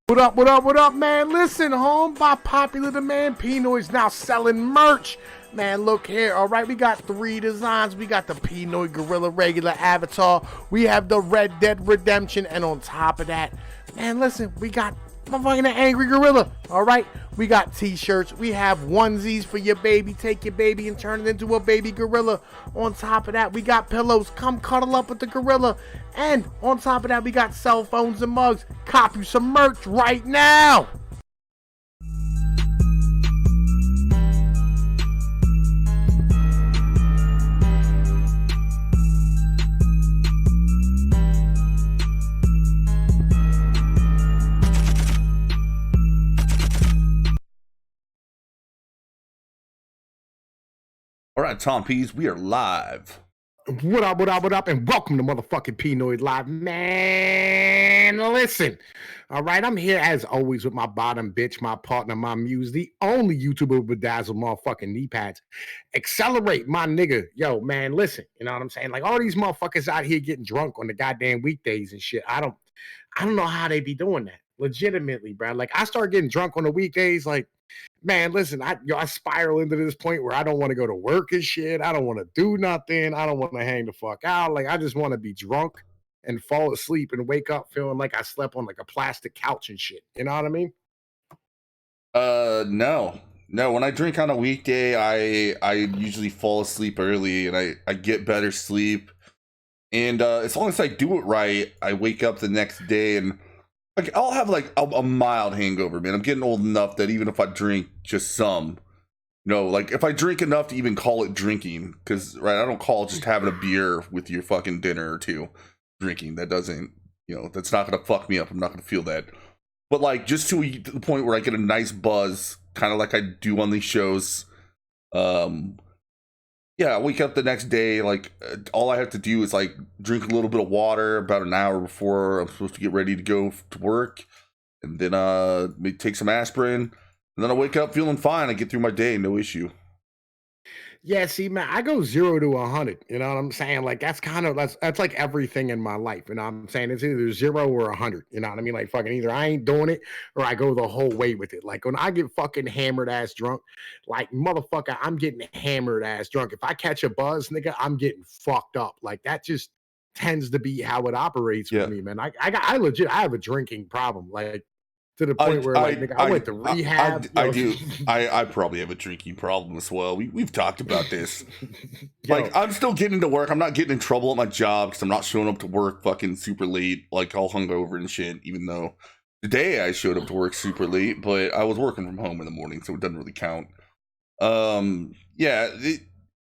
What up, what up, what up, man? Listen, home, by popular demand, Pnoid's now selling merch. Man, look here, all right? We got 3 designs. We got the Pnoid Gorilla regular avatar. We have the Red Dead Redemption. And on top of that, man, listen, we got motherfucking Angry Gorilla, all right? We got t-shirts. We have onesies for your baby. Take your baby and turn it into a baby gorilla. On top of that, we got pillows. Come cuddle up with the gorilla. And on top of that, we got cell phones and mugs. Cop you some merch right now. All right, Tom Pease, we are live. What up, what up, what up, and welcome to motherfucking Pnoid Live. Man, listen. All right, I'm here as always with my bottom bitch, my partner, my muse, the only YouTuber with bedazzled motherfucking knee pads. Accelerate, my nigga. Yo, man, listen. You know what I'm saying? Like, all these motherfuckers out here getting drunk on the goddamn weekdays and shit. I don't know how they be doing that. Legitimately, bro. Like, I start getting drunk on the weekdays, like, man, listen, I spiral into this point where I don't want to go to work and shit. I don't want to do nothing. I don't want to hang the fuck out. Like, I just want to be drunk and fall asleep and wake up feeling like I slept on like a plastic couch and shit. You know what I mean? No. When I drink on a weekday, I usually fall asleep early and I get better sleep. And as long as I do it right, I wake up the next day and like I'll have like a mild hangover, man. I'm getting old enough that even if I drink just some, like if I drink enough to even call it drinking, because right, I don't call just having a beer with your fucking dinner or two drinking. That doesn't, that's not gonna fuck me up. I'm not gonna feel that. But like just to the point where I get a nice buzz, kind of like I do on these shows. Yeah, I wake up the next day, like, all I have to do is, like, drink a little bit of water about an hour before I'm supposed to get ready to go to work, and then take some aspirin, and then I wake up feeling fine. I get through my day, no issue. Yeah, see, man, I go 0 to 100. You know what I'm saying? Like, that's like everything in my life. You know what I'm saying? It's either 0 or 100. You know what I mean? Like, fucking either I ain't doing it or I go the whole way with it. Like, when I get fucking hammered ass drunk, like, motherfucker, I'm getting hammered ass drunk. If I catch a buzz, nigga, I'm getting fucked up. Like, that just tends to be how it operates with me, man. I have a drinking problem. Like, to the point where, like, nigga, I went to rehab. I do. I probably have a drinking problem as well. We've talked about this. Like, I'm still getting to work. I'm not getting in trouble at my job because I'm not showing up to work fucking super late, like all hungover and shit. Even though today I showed up to work super late, but I was working from home in the morning, so it doesn't really count. Yeah,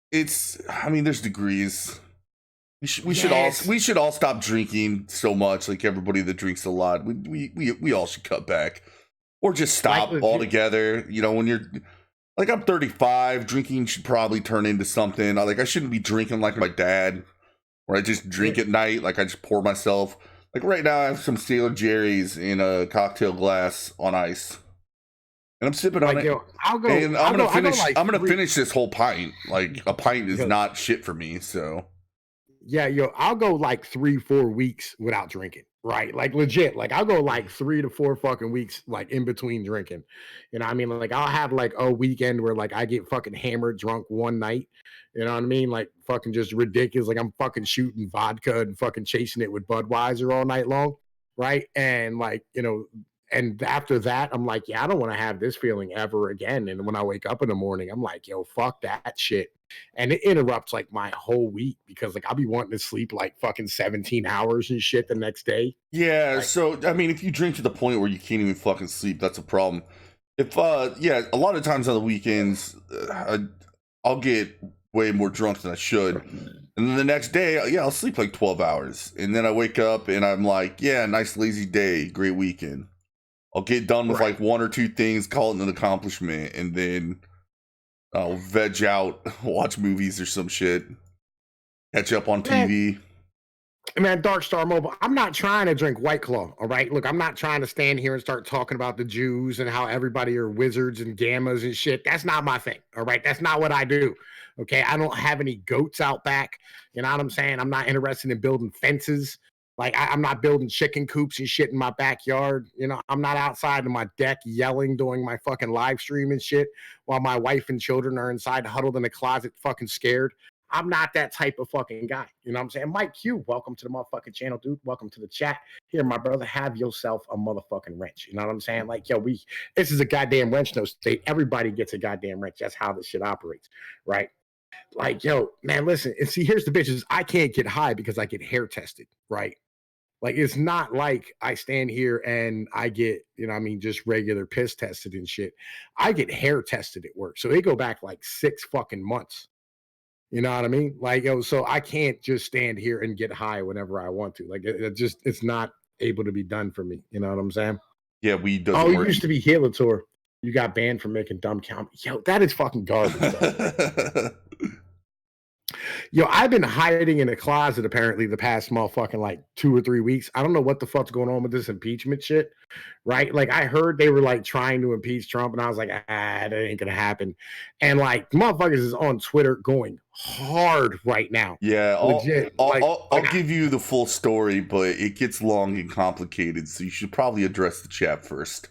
it's. I mean, there's degrees. We should all stop drinking so much. Like everybody that drinks a lot, we all should cut back, or just stop altogether. When you're like, I'm 35, drinking should probably turn into something. I shouldn't be drinking like my dad, where I just drink at night. Like I just pour myself. Like right now, I have some Sailor Jerry's in a cocktail glass on ice, and I'm sipping on it. I'm gonna finish this whole pint. Like a pint is not shit for me, so. Yeah, I'll go like 3-4 weeks without drinking, right? Like legit, like I'll go like 3 to 4 fucking weeks, like in between drinking. You know what I mean? Like I'll have like a weekend where like I get fucking hammered drunk one night. You know what I mean? Like fucking just ridiculous. Like I'm fucking shooting vodka and fucking chasing it with Budweiser all night long, right? And like, and after that, I'm like, yeah, I don't want to have this feeling ever again. And when I wake up in the morning, I'm like, yo, fuck that shit. And it interrupts like my whole week because like I'll be wanting to sleep like fucking 17 hours and shit the next day. Yeah, like, so I mean, if you drink to the point where you can't even fucking sleep, that's a problem. If yeah, a lot of times on the weekends, I'll get way more drunk than I should, and then the next day, yeah, I'll sleep like 12 hours, and then I wake up and I'm like, yeah, nice lazy day, great weekend. I'll get done with like 1 or 2 things, call it an accomplishment, and then I'll veg out, watch movies or some shit, catch up on TV. Man, Dark Star Mobile, I'm not trying to drink White Claw, all right? Look, I'm not trying to stand here and start talking about the Jews and how everybody are wizards and gammas and shit. That's not my thing, all right? That's not what I do, okay? I don't have any goats out back, you know what I'm saying? I'm not interested in building fences Like I'm not building chicken coops and shit in my backyard. You know, I'm not outside on my deck yelling during my fucking live stream and shit while my wife and children are inside huddled in the closet fucking scared. I'm not that type of fucking guy. You know what I'm saying? Mike Q, welcome to the motherfucking channel, dude. Welcome to the chat. Here, my brother, have yourself a motherfucking wrench. You know what I'm saying? Like, yo, this is a goddamn wrench, no state. Everybody gets a goddamn wrench. That's how this shit operates, right? Like, yo, man, listen. And see, here's the bitches. I can't get high because I get hair tested, right? Like, it's not like I stand here and I get, you know what I mean, just regular piss tested and shit. I get hair tested at work. So they go back like 6 fucking months. You know what I mean? Like, yo, so I can't just stand here and get high whenever I want to. Like, it's not able to be done for me. You know what I'm saying? Yeah, weed doesn't Oh, work. it used to be Helator. You got banned from making dumb comments. Yo, that is fucking garbage. Yo, I've been hiding in a closet apparently the past motherfucking like 2 or 3 weeks. I don't know what the fuck's going on with this impeachment shit, right? Like I heard they were like trying to impeach Trump, and I was like, that ain't gonna happen. And like motherfuckers is on Twitter going hard right now. Yeah, legit. I'll give you the full story, but it gets long and complicated, so you should probably address the chat first.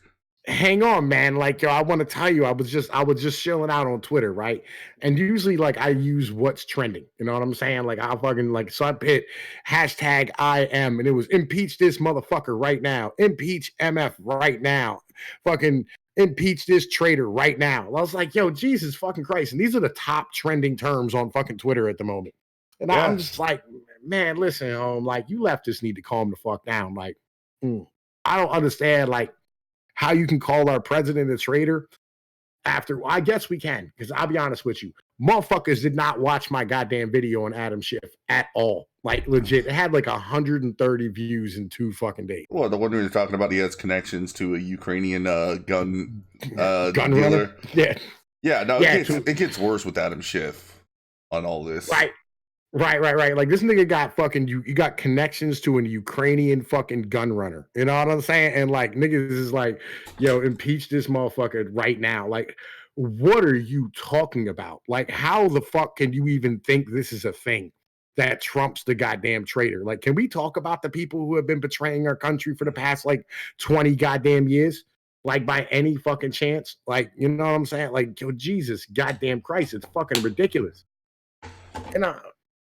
Hang on, man. Like, yo, I want to tell you, I was just chilling out on Twitter, right? And usually, like, I use what's trending. You know what I'm saying? Like, I fucking like, so I hit hashtag I am, and it was impeach this motherfucker right now, impeach MF right now, fucking impeach this traitor right now. I was like, yo, Jesus fucking Christ. And these are the top trending terms on fucking Twitter at the moment. And yeah. I'm just like, man, listen, like, you leftists need to calm the fuck down. Like, I don't understand, like, how you can call our president a traitor after, well, I guess we can, because I'll be honest with you, motherfuckers did not watch my goddamn video on Adam Schiff at all. Like, legit, it had like 130 views in 2 fucking days. Well, the one we were talking about, he has connections to a Ukrainian gun gun dealer. Runner? Yeah, no, yeah, it gets worse with Adam Schiff on all this. Right. Like, this nigga got fucking, you got connections to a Ukrainian fucking gun runner. You know what I'm saying? And like, niggas is like, yo, impeach this motherfucker right now. Like, what are you talking about? Like, how the fuck can you even think this is a thing that Trump's the goddamn traitor? Like, can we talk about the people who have been betraying our country for the past like 20 goddamn years? Like, by any fucking chance? Like, you know what I'm saying? Like, yo, Jesus goddamn Christ, it's fucking ridiculous. And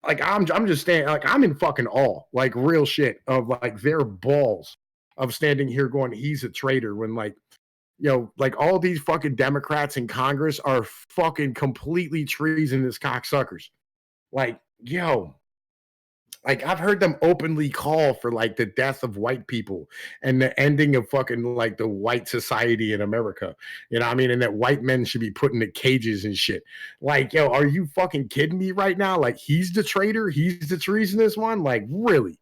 like, I'm just standing, like, I'm in fucking awe, like, real shit, of like their balls of standing here going, he's a traitor, when like, yo, like all these fucking Democrats in Congress are fucking completely treasonous cocksuckers. Like, yo, like I've heard them openly call for like the death of white people and the ending of fucking like the white society in America. You know what I mean? And that white men should be put into cages and shit. Like, yo, are you fucking kidding me right now? Like, he's the traitor? He's the treasonous one? Like, really?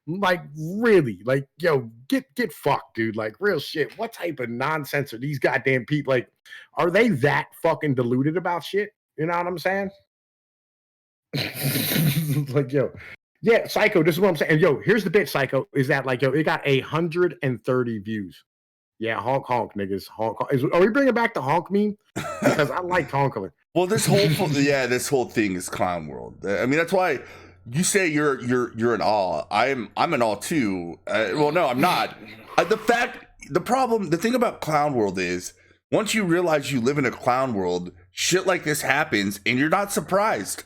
Like, really? Like, yo, get fucked, dude. Like, real shit. What type of nonsense are these goddamn people? Like, are they that fucking deluded about shit? You know what I'm saying? Like, yo. Yeah, Psycho, this is what I'm saying. Yo, here's the bit, Psycho, is that like, yo, it got 130 views. Yeah, honk, niggas. Honk. Are we bringing back the honk meme? Because I like honking. Well, this whole thing is clown world. I mean, that's why you say you're in awe. I'm in awe too. Well, no, I'm not. The thing about clown world is, once you realize you live in a clown world, shit like this happens, and you're not surprised.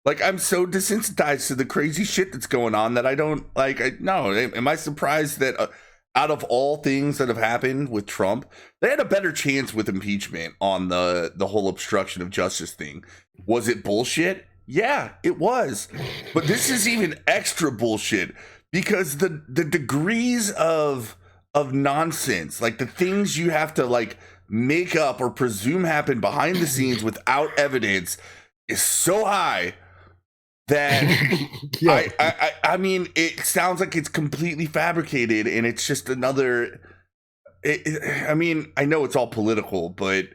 Like, I'm so desensitized to the crazy shit that's going on that I don't, like, am I surprised that out of all things that have happened with Trump, they had a better chance with impeachment on the whole obstruction of justice thing. Was it bullshit? Yeah, it was. But this is even extra bullshit, because the degrees of nonsense, like the things you have to like make up or presume happen behind the scenes without evidence, is so high that yeah. I mean, it sounds like it's completely fabricated, and it's just another. I mean, I know it's all political, but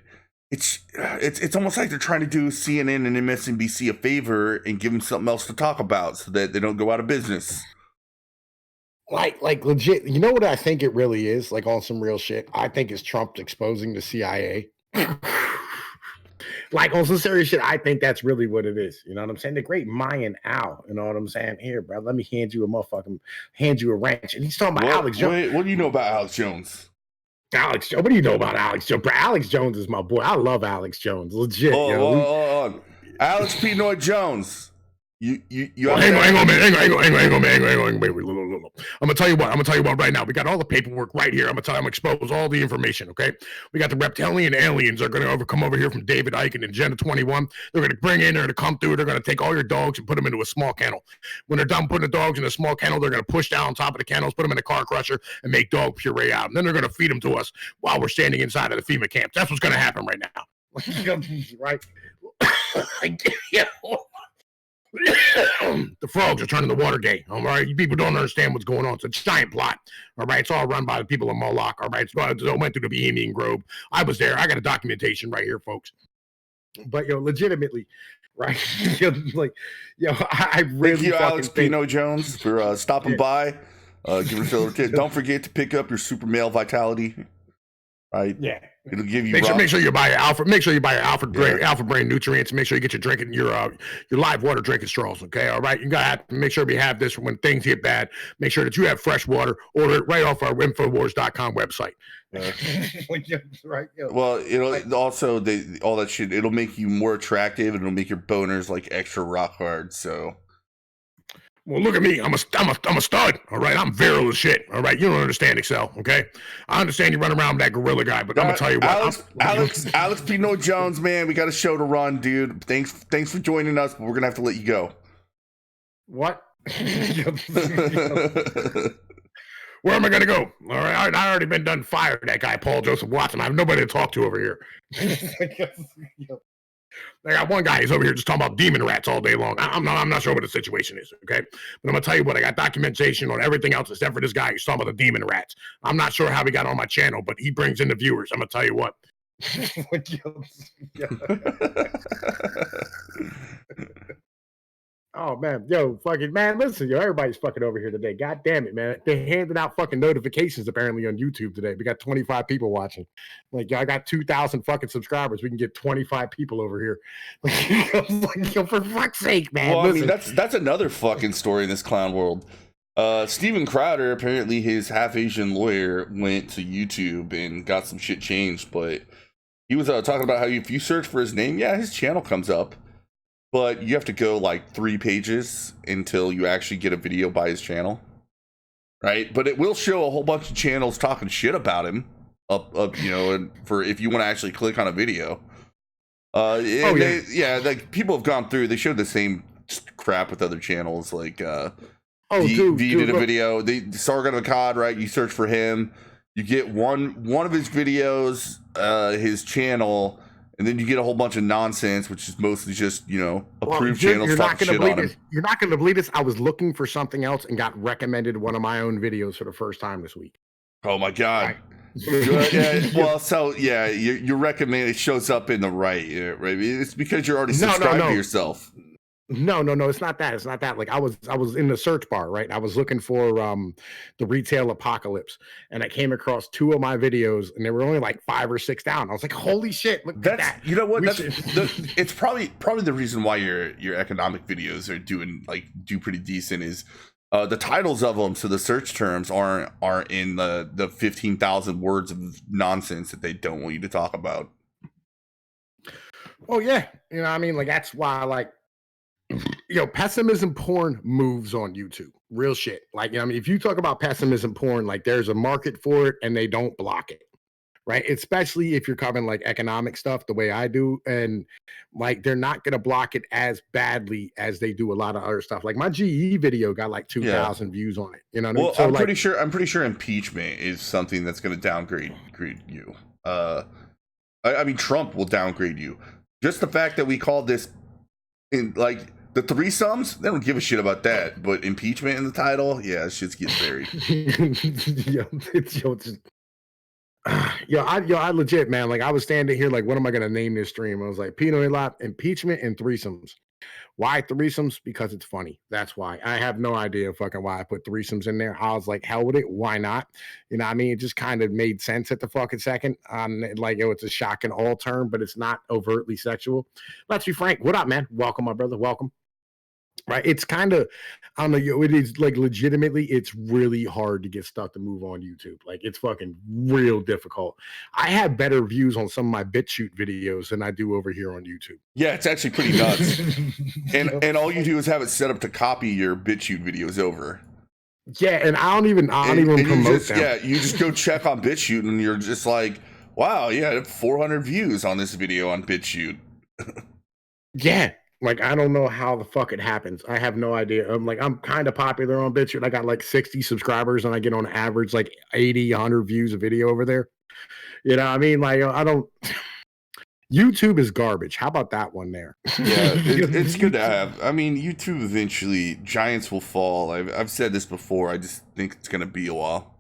it's almost like they're trying to do CNN and MSNBC a favor and give them something else to talk about so that they don't go out of business. Like legit, you know what I think it really is? Like, on some real shit, I think it's Trump exposing the CIA. Like on some serious shit, I think that's really what it is. You know what I'm saying? The great Mayan Owl. You know what I'm saying? Here, bro, let me hand you a wrench. And he's talking about Alex Jones. What do you know about Alex Jones? Alex Jones. What do you know about Alex Jones? Bro, Alex Jones is my boy. I love Alex Jones. Legit. Alex Pnoid Jones. You hang on, man. Wait. I'm gonna tell you what right now. We got all the paperwork right here. I'm gonna expose all the information, okay? We got the reptilian aliens are gonna come over here from David Icke and Agenda 21. They're gonna they're gonna come through, they're gonna take all your dogs and put them into a small kennel. When they're done putting the dogs in a small kennel, they're gonna push down on top of the kennels, put them in a car crusher, and make dog puree out. And then they're gonna feed them to us while we're standing inside of the FEMA camps. That's what's gonna happen right now. Right? The frogs are turning the water gay. All right, you people don't understand what's going on. It's a giant plot. All right, it's all run by the people of Moloch. All right, it went through the Bohemian Grove. I was there. I got a documentation right here, folks. But legitimately, right? I really. Thank you, Alex Pnoid Jones, for stopping by. Give us a little tip. Don't forget to pick up your super male vitality. Right. Yeah. It'll give you. Make sure you buy your Alpha. Make sure you buy your Alpha Brain nutrients. Make sure you get your live water drinking straws. Okay. All right. You gotta make sure we have this for when things get bad. Make sure that you have fresh water. Order it right off our Infowars.com website. Right. Yeah. Well, also all that shit. It'll make you more attractive. And it'll make your boners like extra rock hard. So. Well, look at me. I'm a stud. All right. I'm virile as shit. All right. You don't understand Excel. Okay. I understand you run around with that gorilla guy, but I'm gonna tell you what. Alex Pnoid Jones, man, we got a show to run, dude. Thanks for joining us, but we're gonna have to let you go. What? Where am I gonna go? All right. I already been done fired. That guy, Paul Joseph Watson. I have nobody to talk to over here. I got one guy. He's over here just talking about demon rats all day long. I'm not sure what the situation is, okay? But I'm gonna tell you what. I got documentation on everything else except for this guy who's talking about the demon rats. I'm not sure how he got on my channel, but he brings in the viewers. I'm gonna tell you what. Oh man, fucking man, listen, everybody's fucking over here today. God damn it, man. They're handing out fucking notifications apparently on YouTube today. We got 25 people watching. Like, I got 2,000 fucking subscribers. We can get 25 people over here. For fuck's sake, man. Well, listen. I mean, that's another fucking story in this clown world. Steven Crowder, apparently his half Asian lawyer, went to YouTube and got some shit changed, but he was talking about how if you search for his name, his channel comes up. But you have to go like 3 pages until you actually get a video by his channel, right? But it will show a whole bunch of channels talking shit about him up, and for if you want to actually click on a video. Like people have gone through. They showed the same crap with other channels, like V did a video. The Sargon of Akkad, right? You search for him, you get one of his videos, his channel. And then you get a whole bunch of nonsense, which is mostly just, approved channels talking shit on him. You're not going to believe this. I was looking for something else and got recommended one of my own videos for the first time this week. Oh, my God. Right. Your recommend it shows up in the right. Right? It's because you're already subscribed to yourself. No, it's not that. It's not that. Like I was in the search bar, right? I was looking for the retail apocalypse, and I came across 2 of my videos, and they were only like 5 or 6 down. I was like, "Holy shit! Look at that!" You know what? It's probably the reason why your economic videos are do pretty decent is the titles of them, so the search terms aren't in the 15,000 words of nonsense that they don't want you to talk about. Oh yeah, I mean, like that's why pessimism porn moves on YouTube. Real shit. Like, I mean, if you talk about pessimism porn, like there's a market for it and they don't block it. Right. Especially if you're covering like economic stuff the way I do. And like, they're not going to block it as badly as they do a lot of other stuff. Like my GE video got like 2,000 views on it. You know what I mean? So I'm pretty sure impeachment is something that's going to downgrade you. I mean, Trump will downgrade you. Just the fact that we call this in like the Threesomes, they don't give a shit about that. But impeachment in the title, shit's getting buried. I legit, man. Like I was standing here, like, what am I gonna name this stream? I was like, Pnoid Live, impeachment, and Threesomes. Why threesomes? Because it's funny. That's why. I have no idea fucking why I put threesomes in there. I was like, hell with it. Why not? You know what I mean? It just kind of made sense at the fucking second. Like, it's a shock and all term, but it's not overtly sexual. Let's be frank. What up, man? Welcome, my brother. Welcome. Right. It's kind of, I don't know, it is like legitimately, it's really hard to get stuff to move on YouTube. Like, it's fucking real difficult. I have better views on some of my BitChute videos than I do over here on YouTube. Yeah, it's actually pretty nuts. and all you do is have it set up to copy your BitChute videos over. Yeah, and I don't even promote them. Yeah, you just go check on BitChute and you're just like, wow, yeah, I have 400 views on this video on BitChute. Yeah. Like, I don't know how the fuck it happens. I have no idea. I'm kind of popular on BitChute. I got like 60 subscribers and I get on average like 80, 100 views a video over there. You know what I mean? Like, I don't... YouTube is garbage. How about that one there? Yeah, it's good to have. I mean, YouTube eventually, giants will fall. I've said this before. I just think it's going to be a while.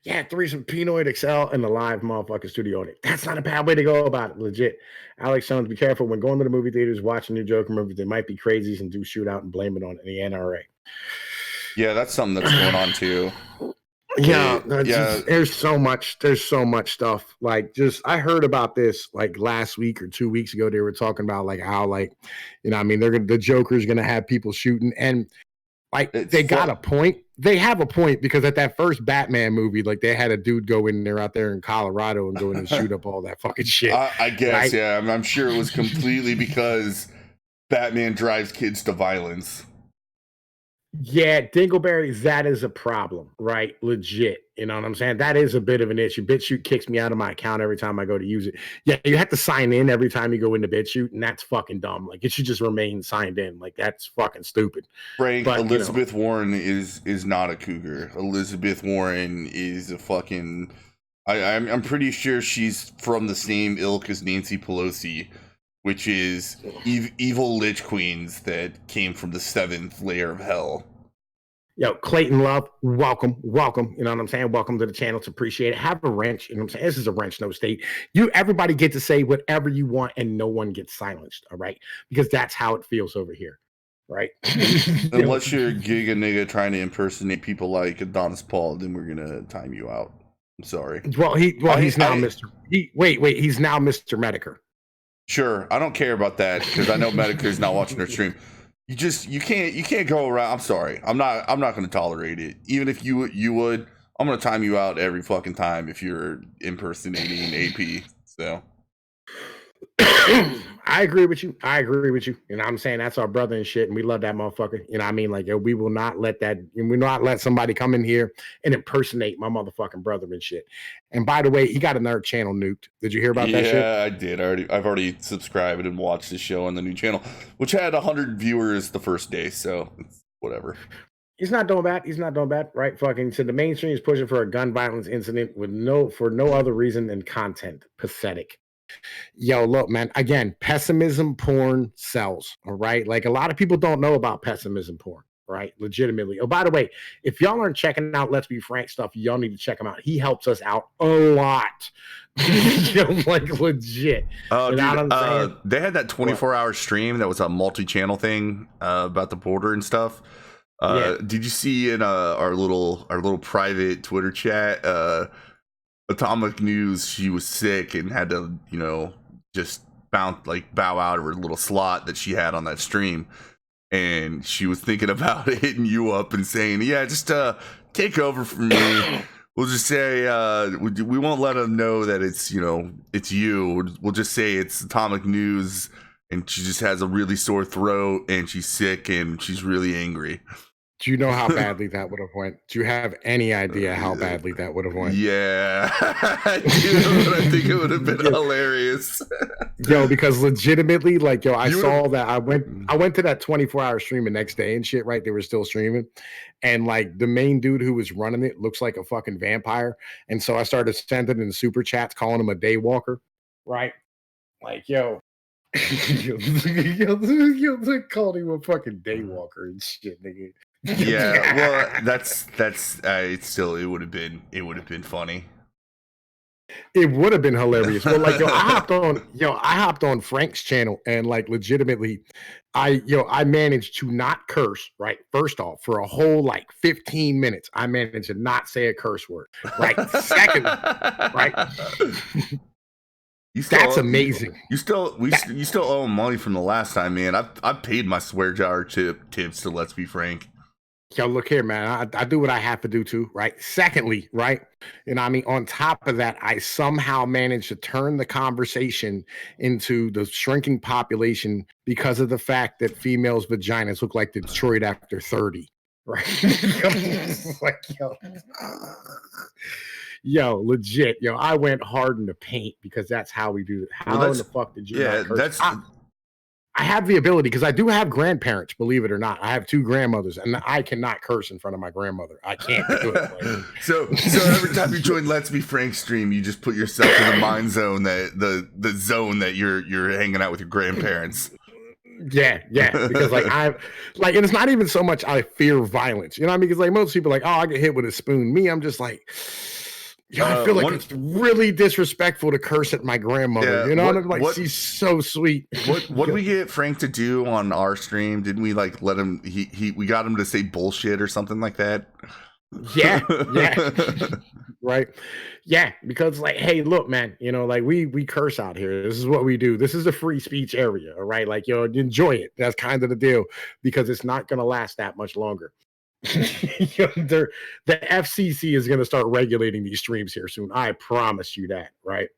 Yeah, Threesome, Pnoid, Exel, and the live motherfucking studio audience. That's not a bad way to go about it. Legit. Alex Jones, be careful when going to the movie theaters, watching new Joker movies. They might be crazies and do shootout and blame it on the NRA. Yeah, that's something that's going on too. Yeah, there's so much stuff. Like, just I heard about this like last week or 2 weeks ago. They were talking about like how, like, you know, I mean, the Joker's gonna have people shooting, and like they got a point. They have a point, because at that first Batman movie, like, they had a dude go in there out there in Colorado and go in and shoot up all that fucking shit. I guess, right? Yeah, I'm sure it was completely because Batman drives kids to violence. Yeah, Dingleberries, that is a problem, right? Legit. You know what I'm saying? That is a bit of an issue. BitChute kicks me out of my account every time I go to use it. Yeah, you have to sign in every time you go into BitChute, and that's fucking dumb. Like, it should just remain signed in. Like, that's fucking stupid. Frank, but, Elizabeth Warren is not a cougar. Elizabeth Warren is a fucking... I'm pretty sure she's from the same ilk as Nancy Pelosi, which is evil lich queens that came from the 7th layer of hell. Yo, Clayton Love, welcome. You know what I'm saying? Welcome to the channel. To appreciate it. Have a wrench. You know what I'm saying? This is a wrench, no state. Everybody get to say whatever you want, and no one gets silenced. All right, because that's how it feels over here, right? Unless you're giga nigga trying to impersonate people like Adonis Paul, then we're gonna time you out. I'm sorry. Well, he's now Mr. He's now Mr. Medicare. Sure, I don't care about that, because I know Medicare's not watching our stream. You can't go around. I'm sorry. I'm not going to tolerate it. Even if you would, I'm going to time you out every fucking time if you're impersonating AP. So I agree with you. You know what I'm saying? That's our brother and shit, and we love that motherfucker. You know what I mean? Like, yo, we will not let that, and we not let somebody come in here and impersonate my motherfucking brother and shit. And by the way, he got another channel, Newt. Did you hear about that shit? Yeah, I did. I've already subscribed and watched the show on the new channel, which had 100 viewers the first day, so whatever. He's not doing bad, right? Fucking, so the mainstream is pushing for a gun violence incident for no other reason than content. Pathetic. Yo, look, man, again, pessimism porn sells, all right? Like, a lot of people don't know about pessimism porn, right? Legitimately. Oh, by the way, if y'all aren't checking out Let's Be Frank stuff, y'all need to check him out. He helps us out a lot. You know, like, legit. Oh, dude, they had that 24-hour stream that was a multi-channel thing about the border and stuff. Yeah. Did you see in our little private Twitter chat, Atomic News, she was sick and had to, you know, just bow out of her little slot that she had on that stream, and she was thinking about hitting you up and saying, yeah, just take over for me. We'll just say we won't let them know that it's, you know, it's you. We'll just say it's Atomic News, and she just has a really sore throat and she's sick and she's really angry. Do you know how badly that would have went? Do you have any idea how badly that would have went? Yeah, I do. I think it would have been hilarious. Yo, because legitimately, like, yo, I saw that. I went to that 24-hour stream the next day and shit, right? They were still streaming. And like, the main dude who was running it looks like a fucking vampire. And so I started sending in super chats calling him a daywalker, right? Like, yo, they called him a fucking daywalker and shit, nigga. Yeah, well, that's it would have been funny. It would have been hilarious. Well, like, I hopped on Frank's channel and like legitimately, I managed to not curse, right? First off, for a whole like 15 minutes, I managed to not say a curse word. Right. Second, right. That's amazing. You still owe him money from the last time, man. I've paid my swear jar tips to Let's Be Frank. Yo, look here, man. I do what I have to do too, right? Secondly, right? And I mean, on top of that, I somehow managed to turn the conversation into the shrinking population because of the fact that females' vaginas look like Detroit after 30, right? Like, yo, legit, I went hard in the paint because that's how we do it. How in the fuck did you? Yeah, that's. I have the ability because I do have grandparents, believe it or not. I have 2 grandmothers, and I cannot curse in front of my grandmother. I can't do it. Like. So every time you join Let's Be Frank stream, you just put yourself in the mind zone, that the zone that you're hanging out with your grandparents. Yeah, because and it's not even so much I fear violence, you know what I mean? Because like most people, like, oh, I get hit with a spoon. Me, I'm just like. I feel like it's really disrespectful to curse at my grandmother. Yeah, you know, like she's so sweet. What did we get Frank to do on our stream? Didn't we like let him? We got him to say bullshit or something like that. Yeah, right. Yeah, because like, hey, look, man, like we curse out here. This is what we do. This is a free speech area, all right? Like, enjoy it. That's kind of the deal because it's not going to last that much longer. The FCC is going to start regulating these streams here soon. I promise you that, right?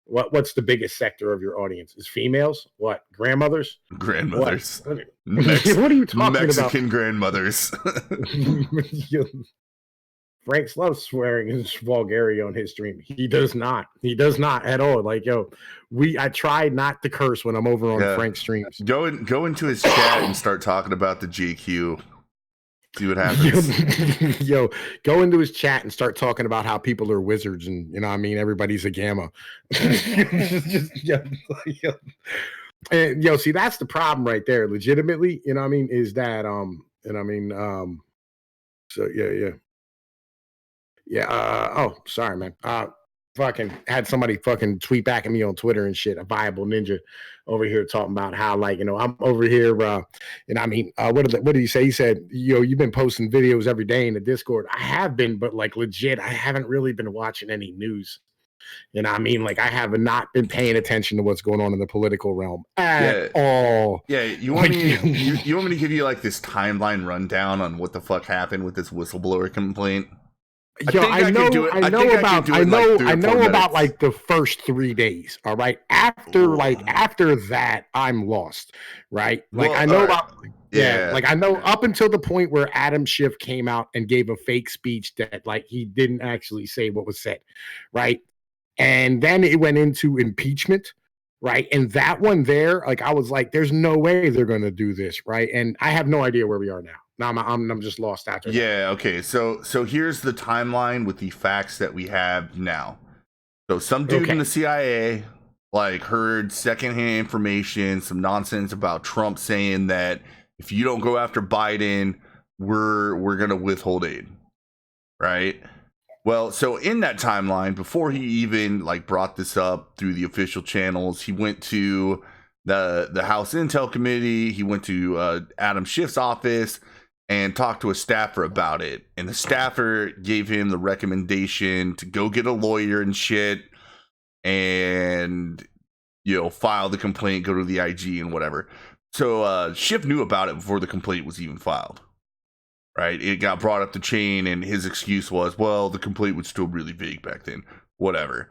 What's the biggest sector of your audience? Is females? What? Grandmothers? Grandmothers. What are you talking Mexican grandmothers. Frank loves swearing and vulgarity on his stream. He does not. He does not at all. Like, I try not to curse when I'm over on Frank's streams. Go into his chat and start talking about the JQ. See what happens. Go into his chat and start talking about how people are wizards and everybody's a gamma. And see, that's the problem right there. Legitimately, is that so oh, sorry, man. Fucking had somebody fucking tweet back at me on Twitter and shit. A viable ninja over here talking about how, like, I'm over here. What did he say? He said, you've been posting videos every day in the Discord. I have been, but like legit, I haven't really been watching any news. Like I have not been paying attention to what's going on in the political realm at all. Yeah, you want me to give you like this timeline rundown on what the fuck happened with this whistleblower complaint? I know about like the first 3 days. All right. After that, I'm lost. Right. Like I know about like I know up until the point where Adam Schiff came out and gave a fake speech that like he didn't actually say what was said. Right. And then it went into impeachment. Right. And that one there, like I was like, there's no way they're gonna do this. Right. And I have no idea where we are now. No, I'm just lost after that. Yeah, okay. So here's the timeline with the facts that we have now. So some dude in the CIA like heard secondhand information, some nonsense about Trump saying that if you don't go after Biden, we're gonna withhold aid. Right? Well, so in that timeline, before he even like brought this up through the official channels, he went to the House Intel Committee, he went to Adam Schiff's office and talked to a staffer about it. And the staffer gave him the recommendation to go get a lawyer and shit and, file the complaint, go to the IG and whatever. So Schiff knew about it before the complaint was even filed. Right? It got brought up the chain and his excuse was, well, the complaint was still really vague back then. Whatever.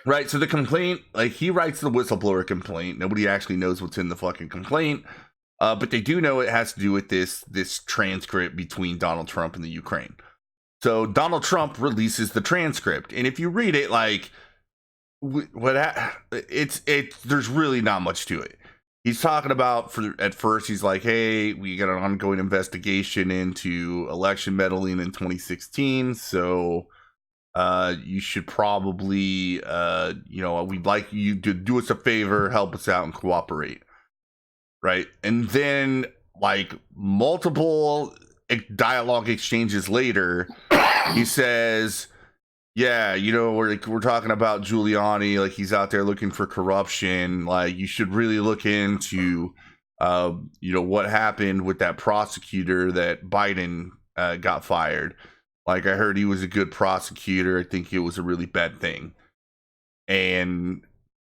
Right? So the complaint, like he writes the whistleblower complaint. Nobody actually knows what's in the fucking complaint. But they do know it has to do with this transcript between Donald Trump and the Ukraine. So Donald Trump releases the transcript, and if you read it, like there's really not much to it. He's talking about at first he's like, hey, we got an ongoing investigation into election meddling in 2016, so you should probably we'd like you to do us a favor, help us out and cooperate. Right. And then like multiple dialogue exchanges later, he says, Yeah, you know, we're talking about Giuliani, like he's out there looking for corruption. Like you should really look into, you know, what happened with that prosecutor that Biden got fired. Like I heard he was a good prosecutor. I think it was a really bad thing. And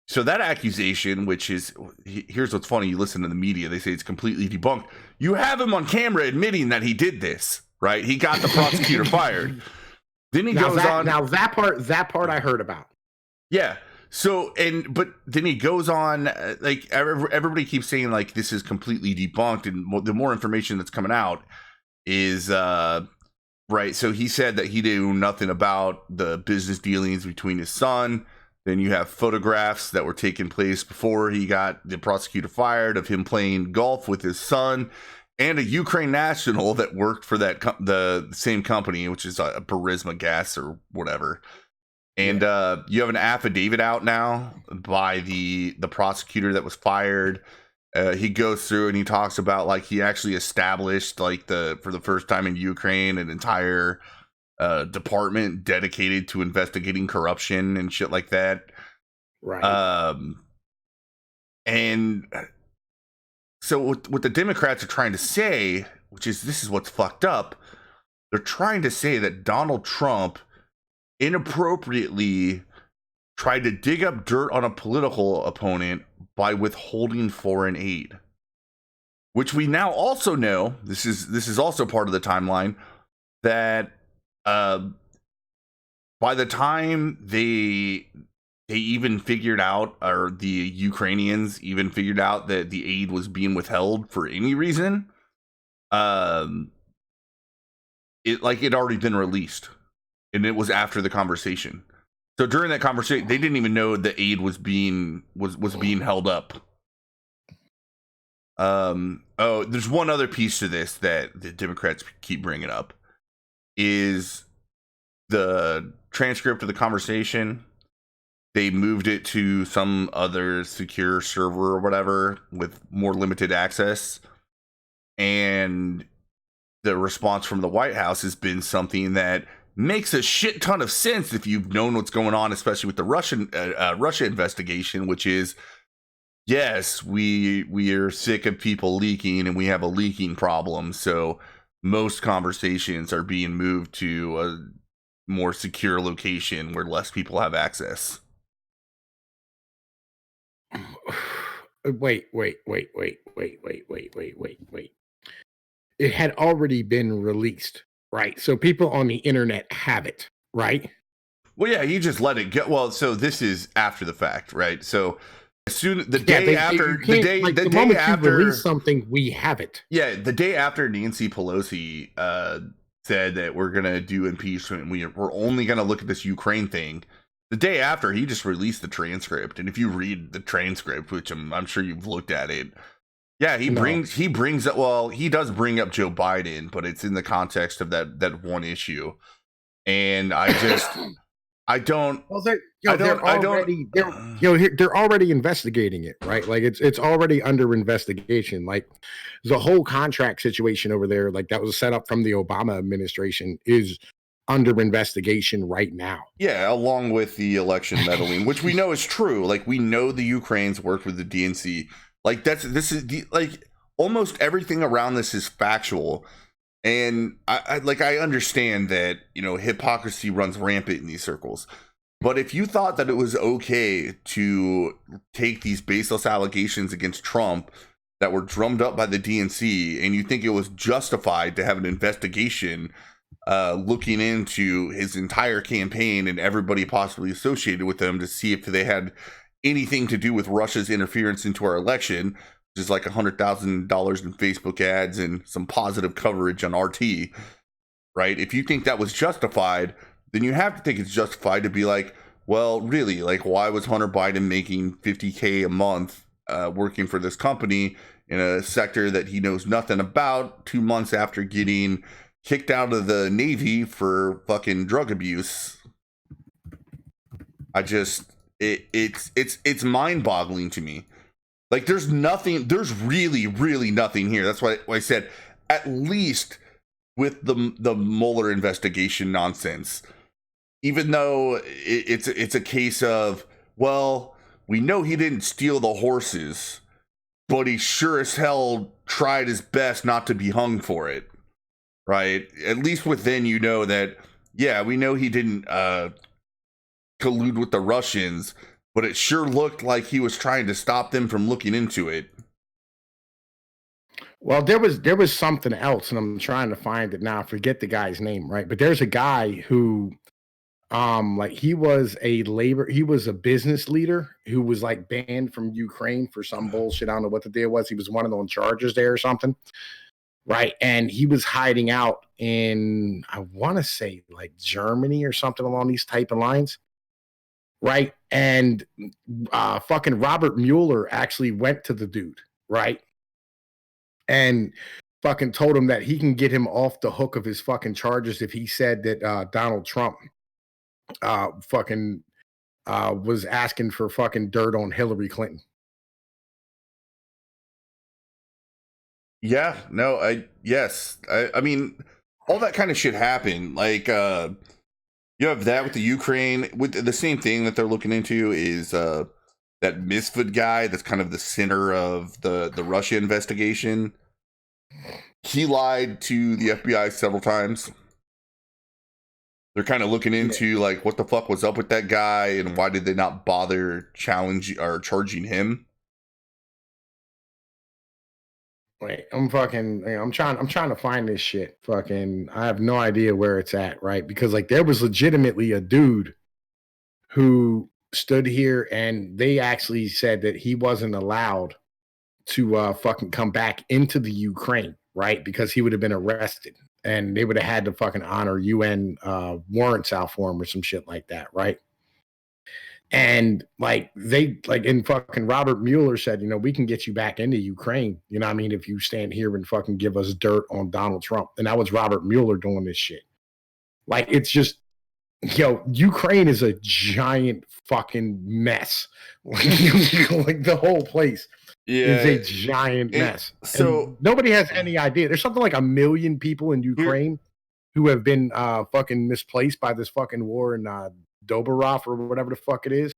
so that accusation, which is, here's what's funny: you listen to the media, they say it's completely debunked. You have him on camera admitting that he did this, right? He got the prosecutor fired. Then he goes on. Now that part I heard about. Yeah. So but then he goes on, like everybody keeps saying like this is completely debunked, and the more information that's coming out is right. So he said that he knew nothing about the business dealings between his son. Then you have photographs that were taking place before he got the prosecutor fired of him playing golf with his son. And a Ukraine national that worked for the same company, which is Burisma Gas or whatever. And you have an affidavit out now by the prosecutor that was fired. He goes through and he talks about like he actually established like for the first time in Ukraine an entire department dedicated to investigating corruption and shit like that. Right. And so what the Democrats are trying to say, which is this is what's fucked up, they're trying to say that Donald Trump inappropriately tried to dig up dirt on a political opponent by withholding foreign aid, which we now also know, this is also part of the timeline, that by the time they even figured out, or the Ukrainians even figured out that the aid was being withheld for any reason, it already been released, and it was after the conversation. So during that conversation, they didn't even know the aid was being held up. Oh, there's one other piece to this that the Democrats keep bringing up, is the transcript of the conversation. They moved it to some other secure server or whatever with more limited access. And the response from the White House has been something that makes a shit ton of sense if you've known what's going on, especially with the Russia investigation, which is, yes, we are sick of people leaking and we have a leaking problem. So most conversations are being moved to a more secure location where less people have access. Wait. It had already been released, right? So people on the internet have it, right? Well, yeah, you just let it go. Well, so this is after the fact, right? So as soon the day after release something, we have it. Yeah, the day after Nancy Pelosi said that we're gonna do impeachment, we're only gonna look at this Ukraine thing. The day after, he just released the transcript, and if you read the transcript, which I'm sure you've looked at it, yeah, he brings up. Well, he does bring up Joe Biden, but it's in the context of that one issue, and they're already investigating it, right? Like it's already under investigation. Like the whole contract situation over there, like that was set up from the Obama administration, is under investigation right now. Yeah, along with the election meddling, which we know is true. Like we know the Ukrainians worked with the DNC. Like like almost everything around this is factual. And I understand that, you know, hypocrisy runs rampant in these circles. But if you thought that it was okay to take these baseless allegations against Trump that were drummed up by the DNC, and you think it was justified to have an investigation looking into his entire campaign and everybody possibly associated with them to see if they had anything to do with Russia's interference into our election, which is like $100,000 in Facebook ads and some positive coverage on RT, right? If you think that was justified, then you have to think it's justified to be like, well, really, like, why was Hunter Biden making $50K a month working for this company in a sector that he knows nothing about 2 months after getting kicked out of the Navy for fucking drug abuse? It's mind-boggling to me. Like there's really nothing here. That's why I said, at least with the Mueller investigation nonsense, even though it's a case of, well, we know he didn't steal the horses, but he sure as hell tried his best not to be hung for it, right? At least within, you know that, yeah, we know he didn't collude with the Russians, but it sure looked like he was trying to stop them from looking into it. Well, there was something else, and I'm trying to find it now. I forget the guy's name, right? But there's a guy who like he was a business leader who was like banned from Ukraine for some bullshit. I don't know what the deal was. He was one of the charges there or something, right? And he was hiding out in, I want to say, like Germany or something along these type of lines, right? And fucking Robert Mueller actually went to the dude, right? And fucking told him that he can get him off the hook of his fucking charges if he said that Donald Trump fucking was asking for fucking dirt on Hillary Clinton. Yeah, no, I mean, all that kind of shit happened. Like, you have that with the Ukraine. With the same thing that they're looking into is that Misfit guy that's kind of the center of the Russia investigation. He lied to the FBI several times. They're kind of looking into like what the fuck was up with that guy and why did they not bother challenging or charging him. Wait, I'm trying to find this shit. Fucking, I have no idea where it's at, right? Because like there was legitimately a dude who stood here and they actually said that he wasn't allowed to fucking come back into the Ukraine, right? Because he would have been arrested and they would have had to fucking honor UN warrants out for him or some shit like that, right? And like and fucking Robert Mueller said, you know, we can get you back into Ukraine. You know what I mean? If you stand here and fucking give us dirt on Donald Trump. And that was Robert Mueller doing this shit. Like, it's just, Ukraine is a giant fucking mess. Like the whole place is a giant mess. So and nobody has any idea. There's something like 1 million people in Ukraine who have been fucking misplaced by this fucking war in Doborov or whatever the fuck it is.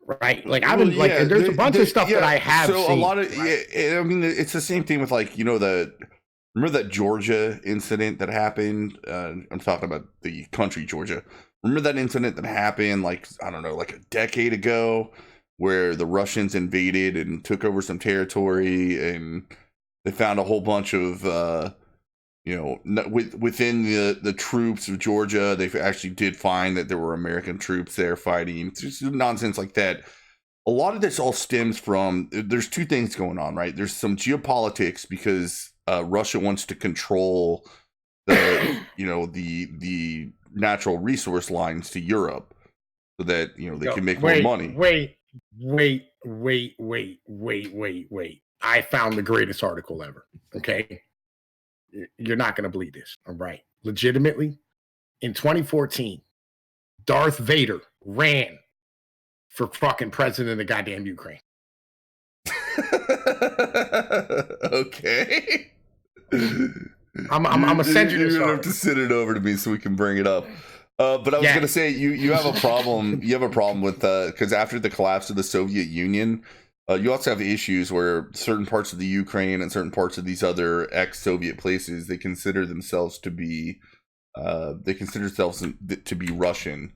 Right. Like I've been there's a bunch of stuff that I have seen. A lot of I mean it's the same thing with like, you know, remember that Georgia incident that happened? I'm talking about the country Georgia. Remember that incident that happened like, I don't know, like a decade ago where the Russians invaded and took over some territory and they found a whole bunch of within the troops of Georgia, they actually did find that there were American troops there fighting. It's just nonsense like that. A lot of this all stems from, there's two things going on, right? There's some geopolitics because Russia wants to control the, the natural resource lines to Europe so that, they can make more money. Wait. I found the greatest article ever. Okay. You're not going to believe this. All right. Legitimately, in 2014, Darth Vader ran for fucking president of goddamn Ukraine. Okay. I'm gonna send you this. You're gonna have to send it over to me so we can bring it up. But I was gonna say you have a problem. You have a problem with because after the collapse of the Soviet Union, you also have issues where certain parts of the Ukraine and certain parts of these other ex-Soviet places, they consider themselves to be Russian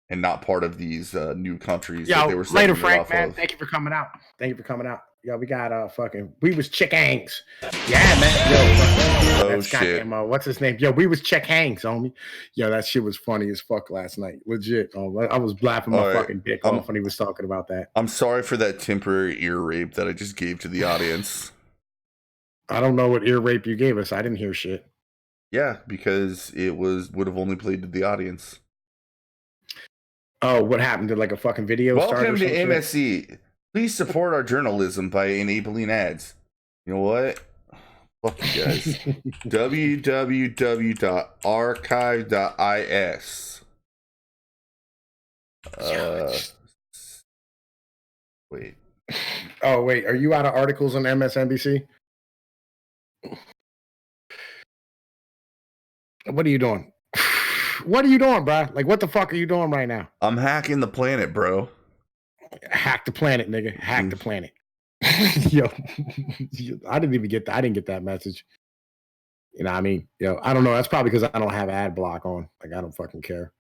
and not part of these new countries that they were later, Frank, man. Thank you for coming out. Yo, we got we was chick hangs. Yeah, man. Yo, that's shit. Goddamn, what's his name? Yo, we was chick hangs, homie. Yo, that shit was funny as fuck last night. Legit. I was laughing my fucking dick off when he was talking about that. I'm sorry for that temporary ear rape that I just gave to the audience. I don't know what ear rape you gave us. I didn't hear shit. Yeah, because it would have only played to the audience. Oh, what happened? Did like a fucking video start or something? Welcome to MSC. Please support our journalism by enabling ads. You know what? Fuck you guys. www.archive.is. Wait. Oh, wait. Are you out of articles on MSNBC? What are you doing? What are you doing, bro? Like, what the fuck are you doing right now? I'm hacking the planet, bro. Hack the planet, nigga. Hack the planet. Yo, I didn't even get that. I didn't get that message. You know what I mean? Yo, I don't know. That's probably because I don't have ad block on. Like, I don't fucking care.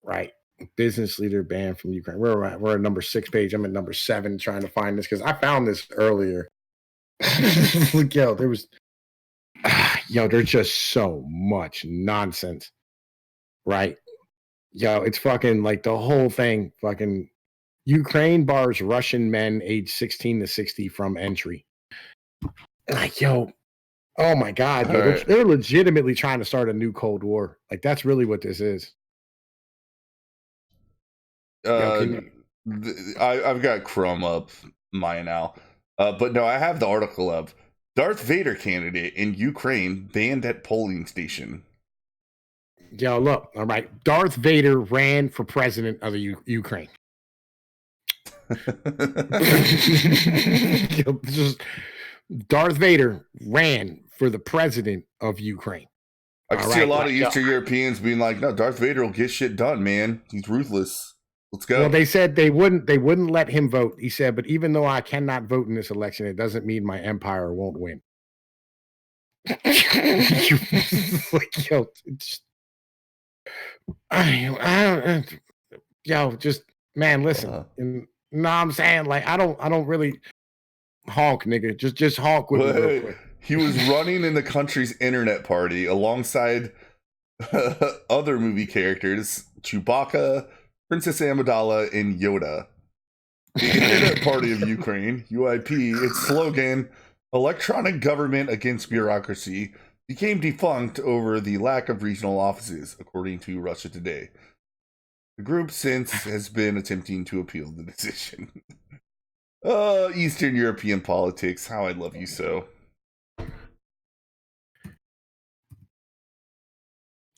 Right. Business leader banned from Ukraine. We're at number 6 page. I'm at number 7 trying to find this because I found this earlier. Like, yo, there's just so much nonsense. Right. Yo, it's fucking like the whole thing. Fucking Ukraine bars Russian men aged 16 to 60 from entry. Like, yo, oh my God, yo, they're legitimately trying to start a new Cold War. Like, that's really what this is. I've got Chrome up mine now, but no, I have the article of Darth Vader candidate in Ukraine banned at polling station. Yo, look, all right. Darth Vader ran for president of the Ukraine. Darth Vader ran for the president of Ukraine. I can see a lot of Eastern Europeans being like, "No, Darth Vader will get shit done, man. He's ruthless. Let's go." Well, they said they wouldn't let him vote. He said, "But even though I cannot vote in this election, it doesn't mean my empire won't win." Like, yo, just man, listen. No, I'm saying, like, I don't really honk, nigga. Just honk with me real quick. He was running in the country's internet party alongside other movie characters, Chewbacca, Princess Amidala, and Yoda. The Internet Party of Ukraine, UIP, its slogan, "Electronic Government Against Bureaucracy," became defunct over the lack of regional offices, according to Russia Today. The group since has been attempting to appeal the decision. Eastern European politics, how I love you so.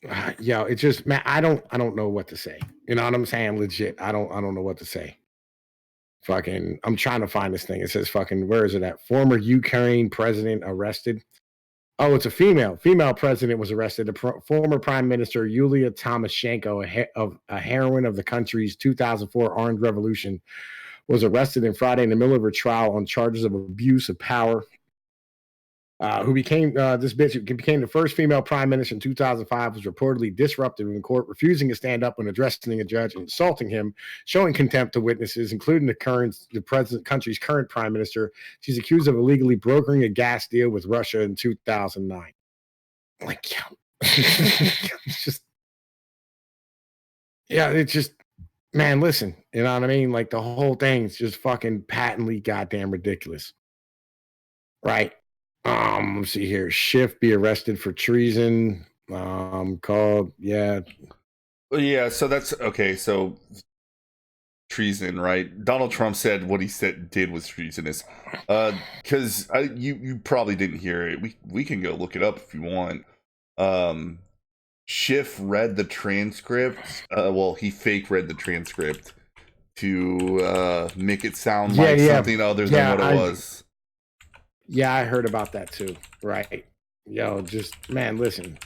It's just, man, I don't know what to say. You know what I'm saying? Legit, I don't know what to say. Fucking, I'm trying to find this thing. It says fucking, where is it at? Former Ukraine president arrested. Oh, it's a female. Female president was arrested. Former Prime Minister Yulia Tymoshenko, a heroine of the country's 2004 armed revolution, was arrested on Friday in the middle of her trial on charges of abuse of power. Who became this bitch who became the first female prime minister in 2005, was reportedly disruptive in court, refusing to stand up when addressing a judge and insulting him, showing contempt to witnesses, including the country's current prime minister. She's accused of illegally brokering a gas deal with Russia in 2009. Like, it's just, man, listen, you know what I mean? Like, the whole thing's just fucking patently goddamn ridiculous. Right. Let's see here. Schiff be arrested for treason. So that's okay. So treason, right? Donald Trump said what he did was treasonous. Because you probably didn't hear it. We can go look it up if you want. Schiff read the transcript. He fake read the transcript to make it sound like something other than what it was. Yeah, I heard about that too. Right. Yo, just, man, listen.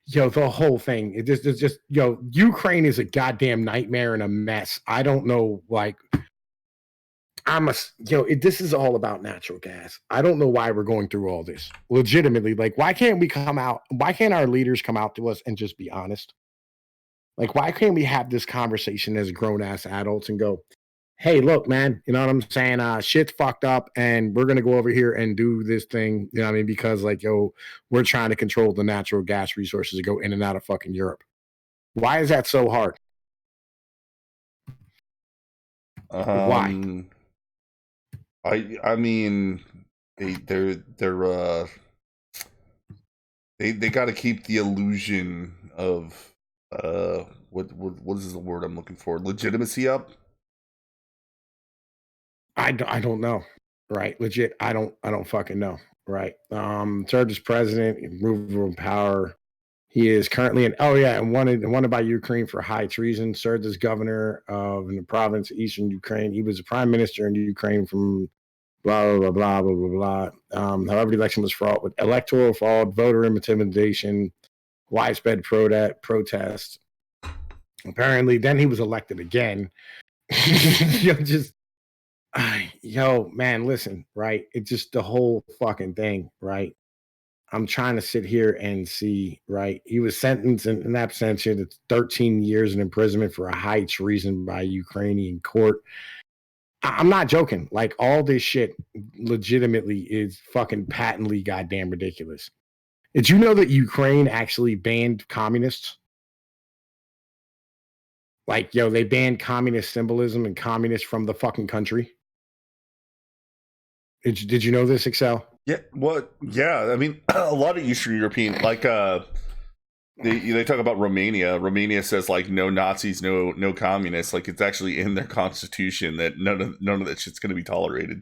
The whole thing. It just, Ukraine is a goddamn nightmare and a mess. I don't know, like, this is all about natural gas. I don't know why we're going through all this. Legitimately, like, why can't our leaders come out to us and just be honest? Like, why can't we have this conversation as grown-ass adults and go, hey, look, man, you know what I'm saying? Shit's fucked up, and we're going to go over here and do this thing, you know what I mean? Because, like, we're trying to control the natural gas resources to go in and out of fucking Europe. Why is that so hard? Why? I mean, they got to keep the illusion of what is the word I'm looking for? Legitimacy up. I don't know. Right. Legit. I don't fucking know. Right. Served as president, removed from power. He is currently and wanted by Ukraine for high treason. Served as governor of the province of Eastern Ukraine. He was a prime minister in Ukraine from blah blah blah blah blah blah blah. However, the election was fraught with electoral fraud, voter intimidation, widespread protest. Apparently, then he was elected again. Yo, man, listen, right? It's just the whole fucking thing, right? I'm trying to sit here and see, right? He was sentenced in absentia to 13 years in imprisonment for a high treason by a Ukrainian court. I'm not joking. Like, all this shit legitimately is fucking patently goddamn ridiculous. Did you know that Ukraine actually banned communists? Like, yo, they banned communist symbolism and communists from the fucking country. Did you know this, Exel? Yeah, well, yeah. I mean, a lot of Eastern European, like, they talk about Romania. Romania says like no Nazis, no communists. Like, it's actually in their constitution that none of that shit's going to be tolerated.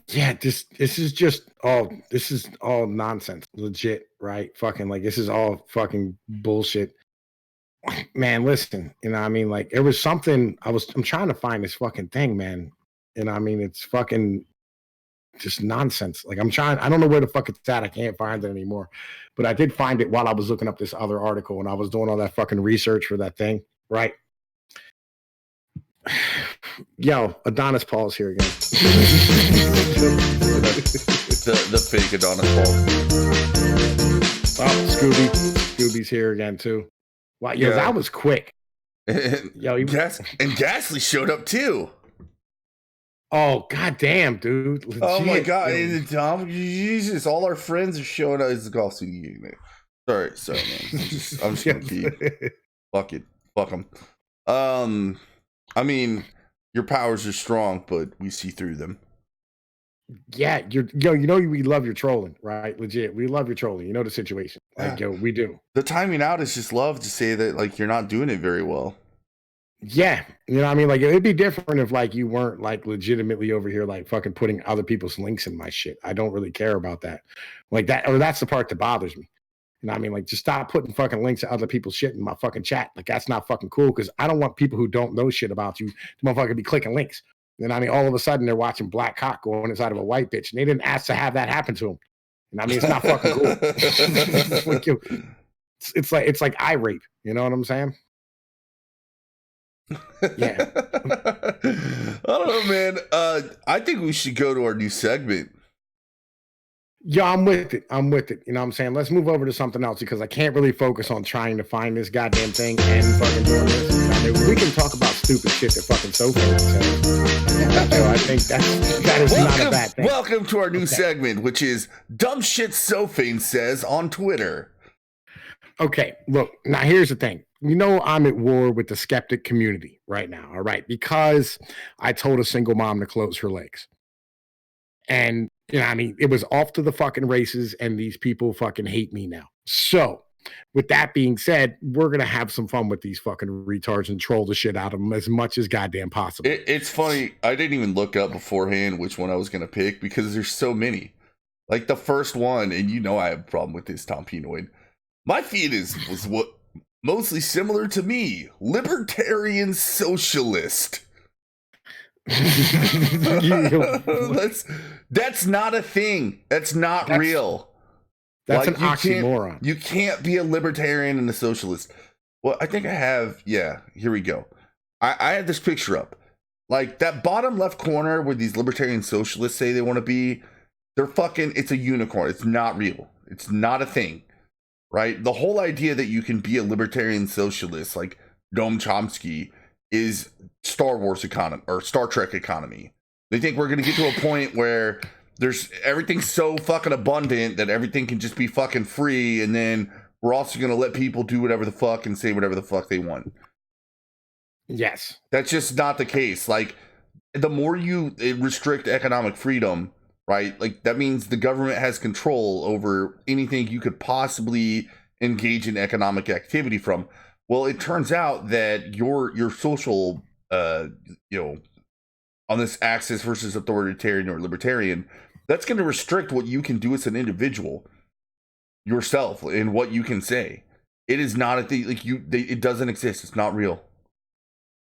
Yeah, this is all nonsense, legit, right? Fucking, like, this is all fucking bullshit. Man, listen, you know what I mean? Like, there was something I'm trying to find this fucking thing, man. You know what I mean? It's fucking just nonsense. Like, I don't know where the fuck it's at. I can't find it anymore. But I did find it while I was looking up this other article and I was doing all that fucking research for that thing, right? Yo, Adonis Paul's here again. the fake Adonis Paul. Oh, Scooby's here again too. Wow, yo, yeah. That was quick. Yo, and Ghastly showed up too. Oh, goddamn, dude. Legit. Oh my god, Tom, Jesus, all our friends are showing up. It's the golf studio, man. Sorry, man. I'm just gonna keep fuck them. I mean, your powers are strong, but we see through them. Yeah, we love your trolling, right? Legit, we love your trolling. You know the situation. Like, yo, we do. The timing out is just love to say that, like, you're not doing it very well. Yeah, you know what I mean? Like, it'd be different if, like, you weren't, like, legitimately over here, like, fucking putting other people's links in my shit. I don't really care about that. Like, that, or that's the part that bothers me. You know what I mean? Like, just stop putting fucking links to other people's shit in my fucking chat. Like, that's not fucking cool, because I don't want people who don't know shit about you to motherfucking be clicking links. You know what I mean? All of a sudden, they're watching black cock going inside of a white bitch, and they didn't ask to have that happen to them. You know what I mean? It's not fucking cool. It's like eye rape. You know what I'm saying? Yeah. I don't know, man. I think we should go to our new segment. Yeah, I'm with it. You know what I'm saying? Let's move over to something else, because I can't really focus on trying to find this goddamn thing and fucking doing this. I mean, we can talk about stupid shit that fucking Sofane says. So I think that is not a bad thing. Welcome to our new segment, which is Dumb Shit Sofane Says on Twitter. Okay, look, now here's the thing. You know, I'm at war with the skeptic community right now, all right? Because I told a single mom to close her legs. And, you know, I mean, it was off to the fucking races, and these people fucking hate me now. So, with that being said, we're going to have some fun with these fucking retards and troll the shit out of them as much as goddamn possible. It's funny. I didn't even look up beforehand which one I was going to pick, because there's so many. Like, the first one, and you know I have a problem with this, Tom Pnoid. My feed was what mostly similar to me, Libertarian Socialist. That's not a thing. That's real. That's like, an oxymoron. You can't be a libertarian and a socialist. Well, I think I have. Yeah, here we go. I have this picture up. Like, that bottom left corner where these libertarian socialists say they want to be, they're fucking, it's a unicorn. It's not real. It's not a thing. Right? The whole idea that you can be a libertarian socialist, like Noam Chomsky, is Star Wars economy or Star Trek economy. They think we're going to get to a point where everything's so fucking abundant that everything can just be fucking free, and then we're also going to let people do whatever the fuck and say whatever the fuck they want. Yes. That's just not the case. Like, the more you restrict economic freedom, right? Like, that means the government has control over anything you could possibly engage in economic activity from. Well, it turns out that your social, on this axis versus authoritarian or libertarian, that's going to restrict what you can do as an individual yourself and what you can say. It is not a thing. Like, it doesn't exist. It's not real.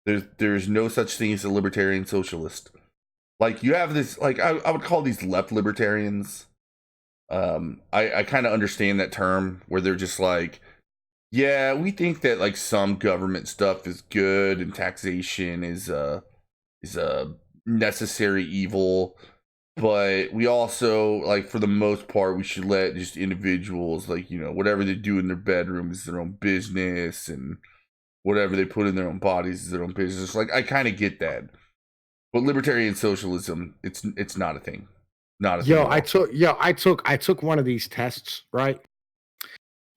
There's no such thing as a libertarian socialist. Like, you have this, like, I would call these left libertarians. I kind of understand that term where they're just like, yeah, we think that like some government stuff is good and taxation is a necessary evil, but we also, like, for the most part, we should let just individuals, like, you know, whatever they do in their bedroom is their own business, and whatever they put in their own bodies is their own business. Like, I kind of get that, but libertarian socialism, it's not a thing. Not a thing at all. I took one of these tests, right?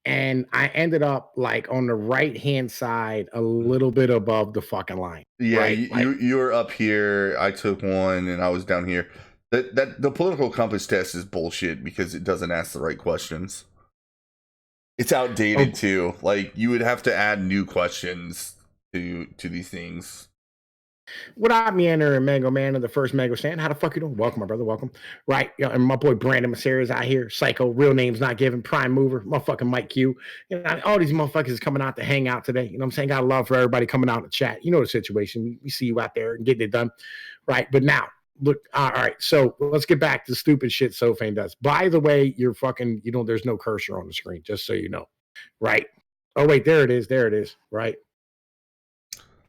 And I ended up like on the right hand side, a little bit above the fucking line. Yeah, right? you were up here. I took one, and I was down here. That the political compass test is bullshit because it doesn't ask the right questions. It's outdated too. Like, you would have to add new questions to these things. What up, Meander and Mango Man of the first Mango Stand? How the fuck you doing? Welcome, my brother. Welcome. Right. And my boy Brandon Maceras out here. Psycho. Real names not given. Prime mover. Motherfucking Mike Q. You know, all these motherfuckers is coming out to hang out today. You know what I'm saying? Got a love for everybody coming out to chat. You know the situation. We see you out there and getting it done. Right. But now, look. All right. So let's get back to stupid shit Sofane does. By the way, you're fucking, you know, there's no cursor on the screen, just so you know. Right. Oh, wait. There it is. There it is. Right.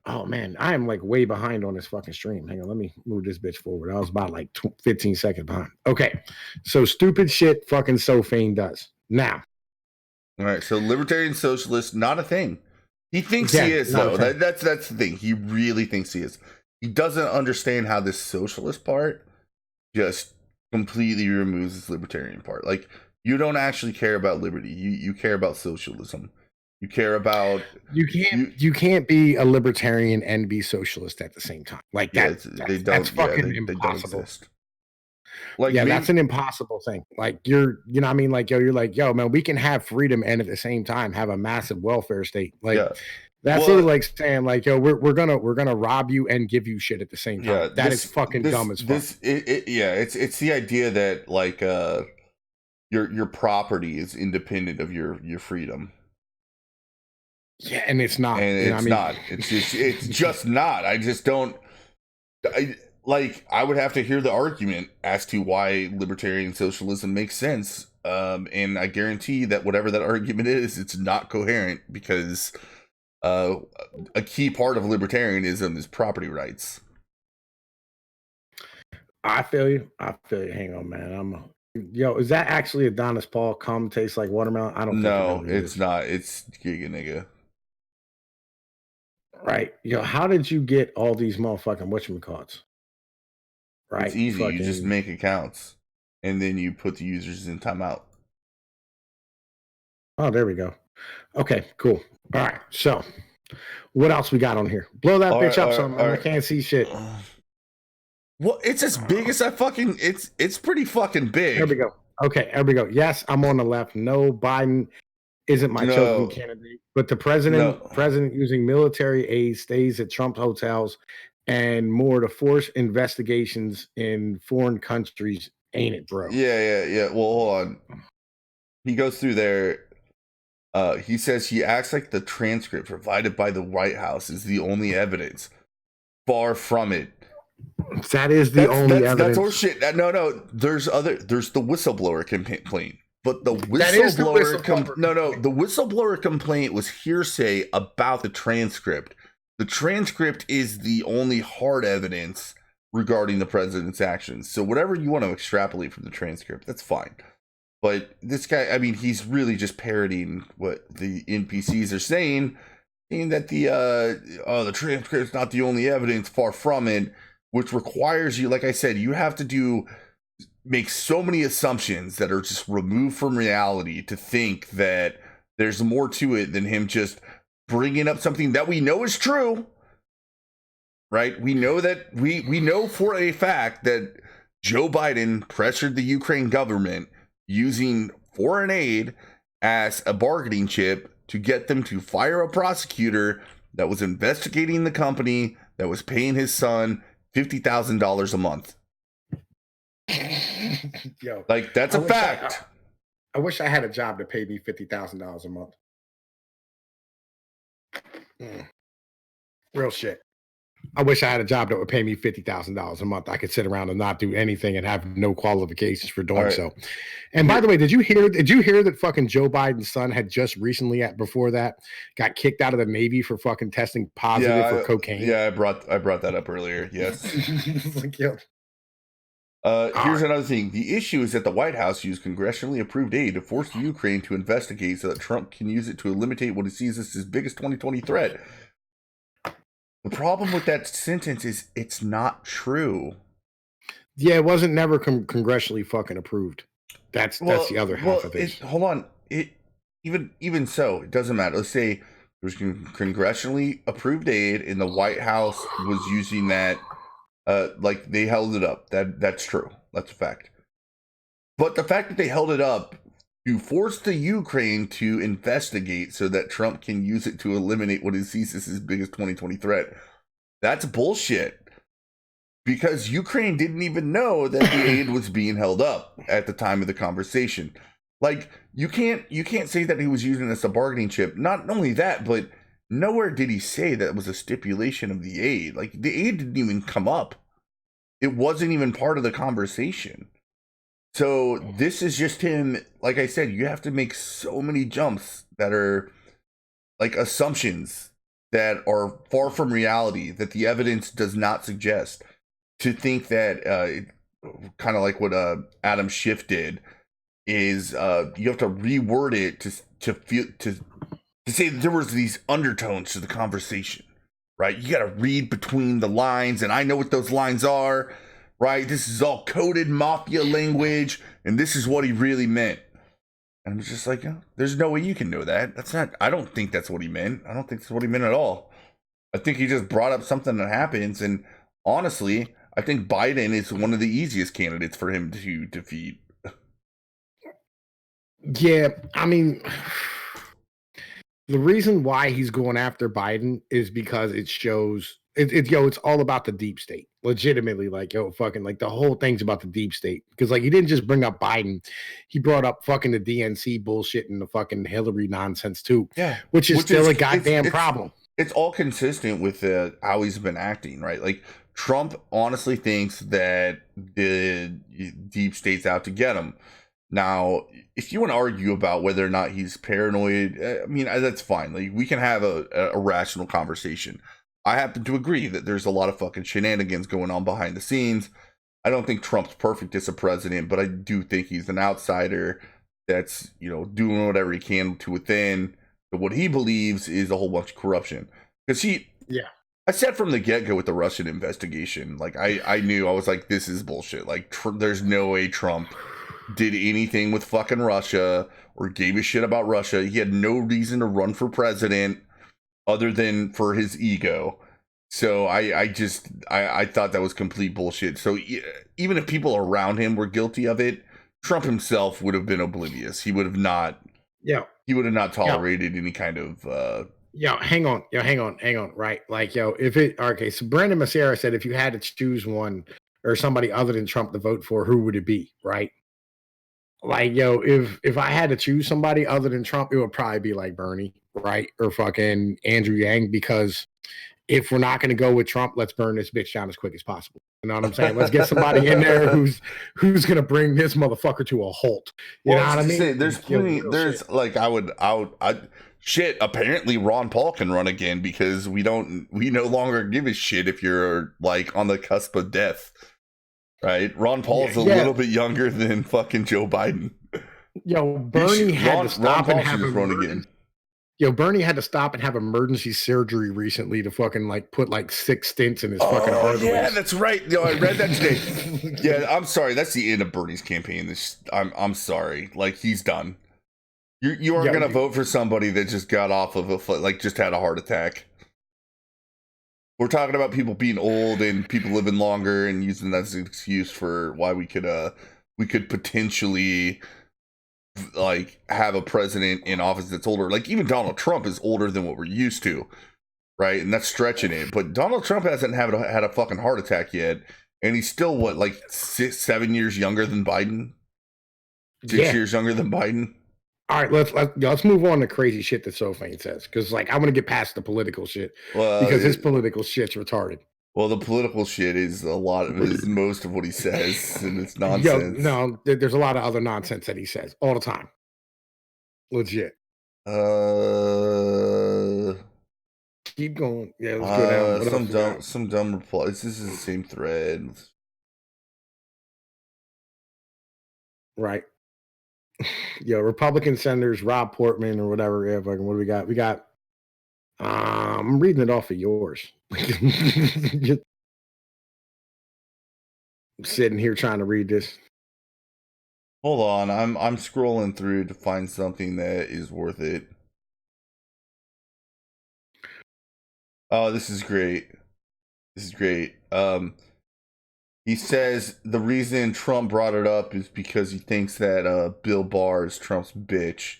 Oh man, I am like way behind on this fucking stream. Hang on, let me move this bitch forward. I was about like 15 seconds behind. Okay, so stupid shit fucking Sofane does. Now, all right, so libertarian socialist, not a thing. He thinks he is, though. That's the thing. He really thinks he is. He doesn't understand how this socialist part just completely removes this libertarian part. Like, you don't actually care about liberty. You care about socialism. You care about you can't be a libertarian and be socialist at the same time. Like that. Yeah, that's fucking impossible. Like, yeah, that's an impossible thing. Like, you know what I mean? Like, you're like, yo, man, we can have freedom and at the same time have a massive welfare state. Like, that's sort of like saying, like, yo, we're gonna rob you and give you shit at the same time. Yeah, that is fucking dumb as fuck. It's the idea that like your property is independent of your freedom. Yeah, and it's not. And it's not. It's just not. I just don't. I would have to hear the argument as to why libertarian socialism makes sense. And I guarantee that whatever that argument is, it's not coherent because a key part of libertarianism is property rights. I feel you. Hang on, man. Yo, is that actually Adonis Paul? Cum tastes like watermelon? I don't know. No, it's not. It's Giga Nigga. Right. Yo, how did you get all these motherfucking whatchamacallits? Right. It's easy. You just make accounts and then you put the users in timeout. Oh, there we go. Okay, cool. All right. So what else we got on here? Blow that bitch up some. I can't see shit. Well, it's as big as I fucking it's pretty fucking big. There we go. Okay, there we go. Yes, I'm on the left. No, Biden isn't my chosen candidate, but the president using military aid stays at Trump hotels and more to force investigations in foreign countries, ain't it, bro? Yeah. Well, hold on. He goes through there. He says he acts like the transcript provided by the White House is the only evidence. Far from it. That is the only evidence. That's horseshit. No. There's the whistleblower complaint. But the whistleblower the whistleblower complaint was hearsay about the transcript. The transcript is the only hard evidence regarding the president's actions. So whatever you want to extrapolate from the transcript, that's fine. But this guy, I mean, he's really just parodying what the NPCs are saying that the transcript's not the only evidence, far from it, which requires you, like I said, you have to make so many assumptions that are just removed from reality to think that there's more to it than him just bringing up something that we know is true, right? We know that we know for a fact that Joe Biden pressured the Ukraine government using foreign aid as a bargaining chip to get them to fire a prosecutor that was investigating the company that was paying his son $50,000 a month. Yo, like, that's a fact. I wish I had a job to pay me $50,000 a month. Real shit. I wish I had a job that would pay me $50,000 a month. I could sit around and not do anything and have no qualifications for doing so. And by the way, did you hear that fucking Joe Biden's son had just recently before that got kicked out of the Navy for fucking testing positive for cocaine? Yeah, I brought that up earlier. Yes. Like, yo. Here's another thing. The issue is that the White House used congressionally approved aid to force the Ukraine to investigate so that Trump can use it to eliminate what he sees as his biggest 2020 threat. The problem with that sentence is it's not true. Yeah, it wasn't never congressionally fucking approved. That's the other half of it. Hold on. Even so, it doesn't matter. Let's say there's congressionally approved aid and the White House was using that, like they held it up. That's true. That's a fact. But the fact that they held it up to force the Ukraine to investigate so that Trump can use it to eliminate what he sees as his biggest 2020 threat, that's bullshit. Because Ukraine didn't even know that the aid was being held up at the time of the conversation. Like, you can't say that he was using it as a bargaining chip. Not only that, but nowhere did he say that was a stipulation of the aid. Like, the aid didn't even come up. It wasn't even part of the conversation. So this is just him. Like I said, you have to make so many jumps that are like assumptions that are far from reality, that the evidence does not suggest, to think that kind of like what Adam Schiff did is you have to reword it to say that there was these undertones to the conversation, right? You got to read between the lines, and I know what those lines are, right? This is all coded mafia language, and this is what he really meant. And I'm just like, there's no way you can know that. That's not. I don't think that's what he meant. I don't think that's what he meant at all. I think he just brought up something that happens, and honestly, I think Biden is one of the easiest candidates for him to defeat. Yeah, I mean, the reason why he's going after Biden is because it shows it's all about the deep state. Legitimately, like, fucking, like, the whole thing's about the deep state. Because, like, he didn't just bring up Biden, he brought up fucking the DNC bullshit and the fucking Hillary nonsense too. Yeah, which is still a goddamn problem. It's all consistent with how he's been acting, right? Like, Trump honestly thinks that the deep state's out to get him. Now, if you want to argue about whether or not he's paranoid, I mean, that's fine. Like, we can have a rational conversation. I happen to agree that there's a lot of fucking shenanigans going on behind the scenes. I don't think Trump's perfect as a president, but I do think he's an outsider that's, doing whatever he can to within what he believes is a whole bunch of corruption. Because I said from the get-go with the Russian investigation, like, I knew, I was like, this is bullshit. Like, there's no way Trump did anything with fucking Russia or gave a shit about Russia. He had no reason to run for president other than for his ego. So I thought that was complete bullshit. So even if people around him were guilty of it, Trump himself would have been oblivious. He would have not. Yeah. He would have not tolerated any kind of. Hang on. Right. Like, okay. So Brandon Massera said, if you had to choose one or somebody other than Trump to vote for, who would it be? Right. Like, if I had to choose somebody other than Trump, it would probably be like Bernie, right? Or fucking Andrew Yang, because if we're not going to go with Trump, let's burn this bitch down as quick as possible. You know what I'm saying? Let's get somebody in there who's going to bring this motherfucker to a halt. You know what I mean? There's plenty. There's shit. Like, shit. Apparently, Ron Paul can run again because we no longer give a shit if you're like on the cusp of death. Right, Ron Paul's a little bit younger than fucking Joe Biden. Bernie had to stop and have Bernie had to stop and have emergency surgery recently to fucking put 6 stents in his fucking arteries. Yeah, that's right. I read that today. Yeah, I'm sorry. That's the end of Bernie's campaign. I'm sorry. Like, he's done. You aren't gonna vote for somebody that just got off of just had a heart attack. We're talking about people being old and people living longer and using that as an excuse for why we could potentially have a president in office that's older. Like, even Donald Trump is older than what we're used to, right? And that's stretching it. But Donald Trump hasn't had a fucking heart attack yet, and he's still 7 years younger than Biden? 6 years younger than Biden? All right, let's move on to crazy shit that Sophane says, because I want to get past the political shit because his political shit's retarded. Well, the political shit is most of what he says, and it's Yo, nonsense. no, there's a lot of other nonsense that he says all the time. Legit. Keep going. Yeah, let's go down. What some dumb replies. This is the same thread. Right. Yo, Republican senators, Rob Portman or whatever. Yeah, fucking what do we got? We got I'm reading it off of yours. Just sitting here trying to read this. Hold on, I'm scrolling through to find something that is worth it. Oh, this is great. This is great. He says the reason Trump brought it up is because he thinks that Bill Barr is Trump's bitch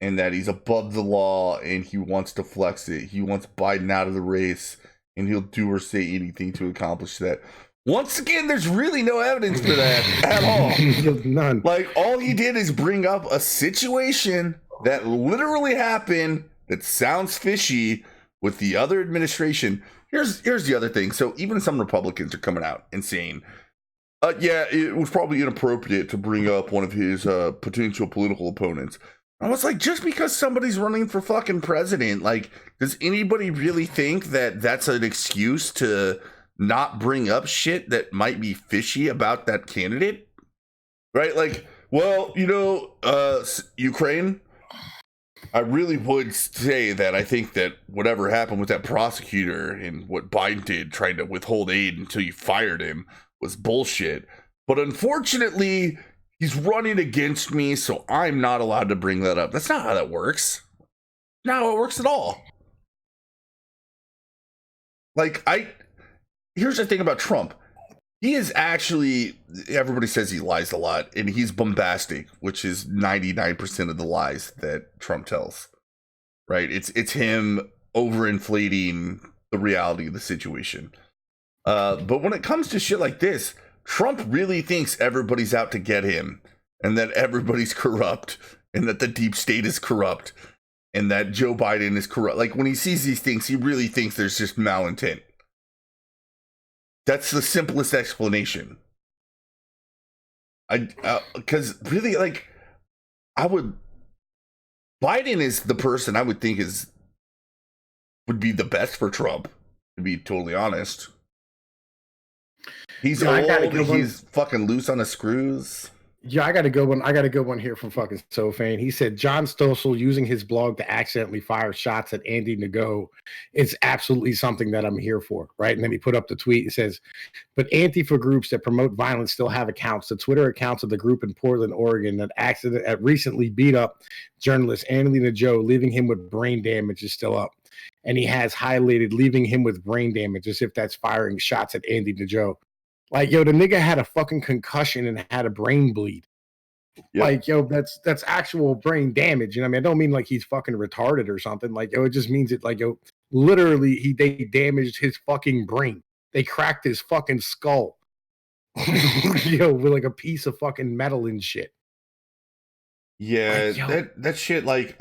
and that he's above the law and he wants to flex it. He wants Biden out of the race and he'll do or say anything to accomplish that. Once again, there's really no evidence for that at all. None. Like, all he did is bring up a situation that literally happened that sounds fishy with the other administration. Here's the other thing. So even some Republicans are coming out and saying, yeah, it was probably inappropriate to bring up one of his potential political opponents. I was like, just because somebody's running for fucking president, like, does anybody really think that that's an excuse to not bring up shit that might be fishy about that candidate? Right? Like, well, Ukraine, I really would say that I think that whatever happened with that prosecutor and what Biden did trying to withhold aid until you fired him was bullshit. But unfortunately, he's running against me, so I'm not allowed to bring that up. That's not how that works. Not how it works at all. Like, here's the thing about Trump. He is actually, everybody says he lies a lot, and he's bombastic, which is 99% of the lies that Trump tells, right? It's him overinflating the reality of the situation. But when it comes to shit like this, Trump really thinks everybody's out to get him, and that everybody's corrupt, and that the deep state is corrupt, and that Joe Biden is corrupt. Like, when he sees these things, he really thinks there's just malintent. That's the simplest explanation. Because really, like, Biden is the person I would think would be the best for Trump, to be totally honest. He's old, he's fucking loose on the screws. Yeah, I got a good one. I got a good one here from fucking Sofane. He said John Stossel using his blog to accidentally fire shots at Andy Ngo is absolutely something that I'm here for, right? And then he put up the tweet. It says, but Antifa groups that promote violence still have accounts. The Twitter accounts of the group in Portland, Oregon that recently beat up journalist Andy Ngo, leaving him with brain damage, is still up. And he has highlighted leaving him with brain damage as if that's firing shots at Andy Ngo. Like, yo, the nigga had a fucking concussion and had a brain bleed. Yep. Like, yo, that's actual brain damage. You know what I mean? I don't mean like he's fucking retarded or something. Like, yo, it just means it like, yo, literally they damaged his fucking brain. They cracked his fucking skull. Yo, with like a piece of fucking metal and shit. Yeah, like, that shit, like,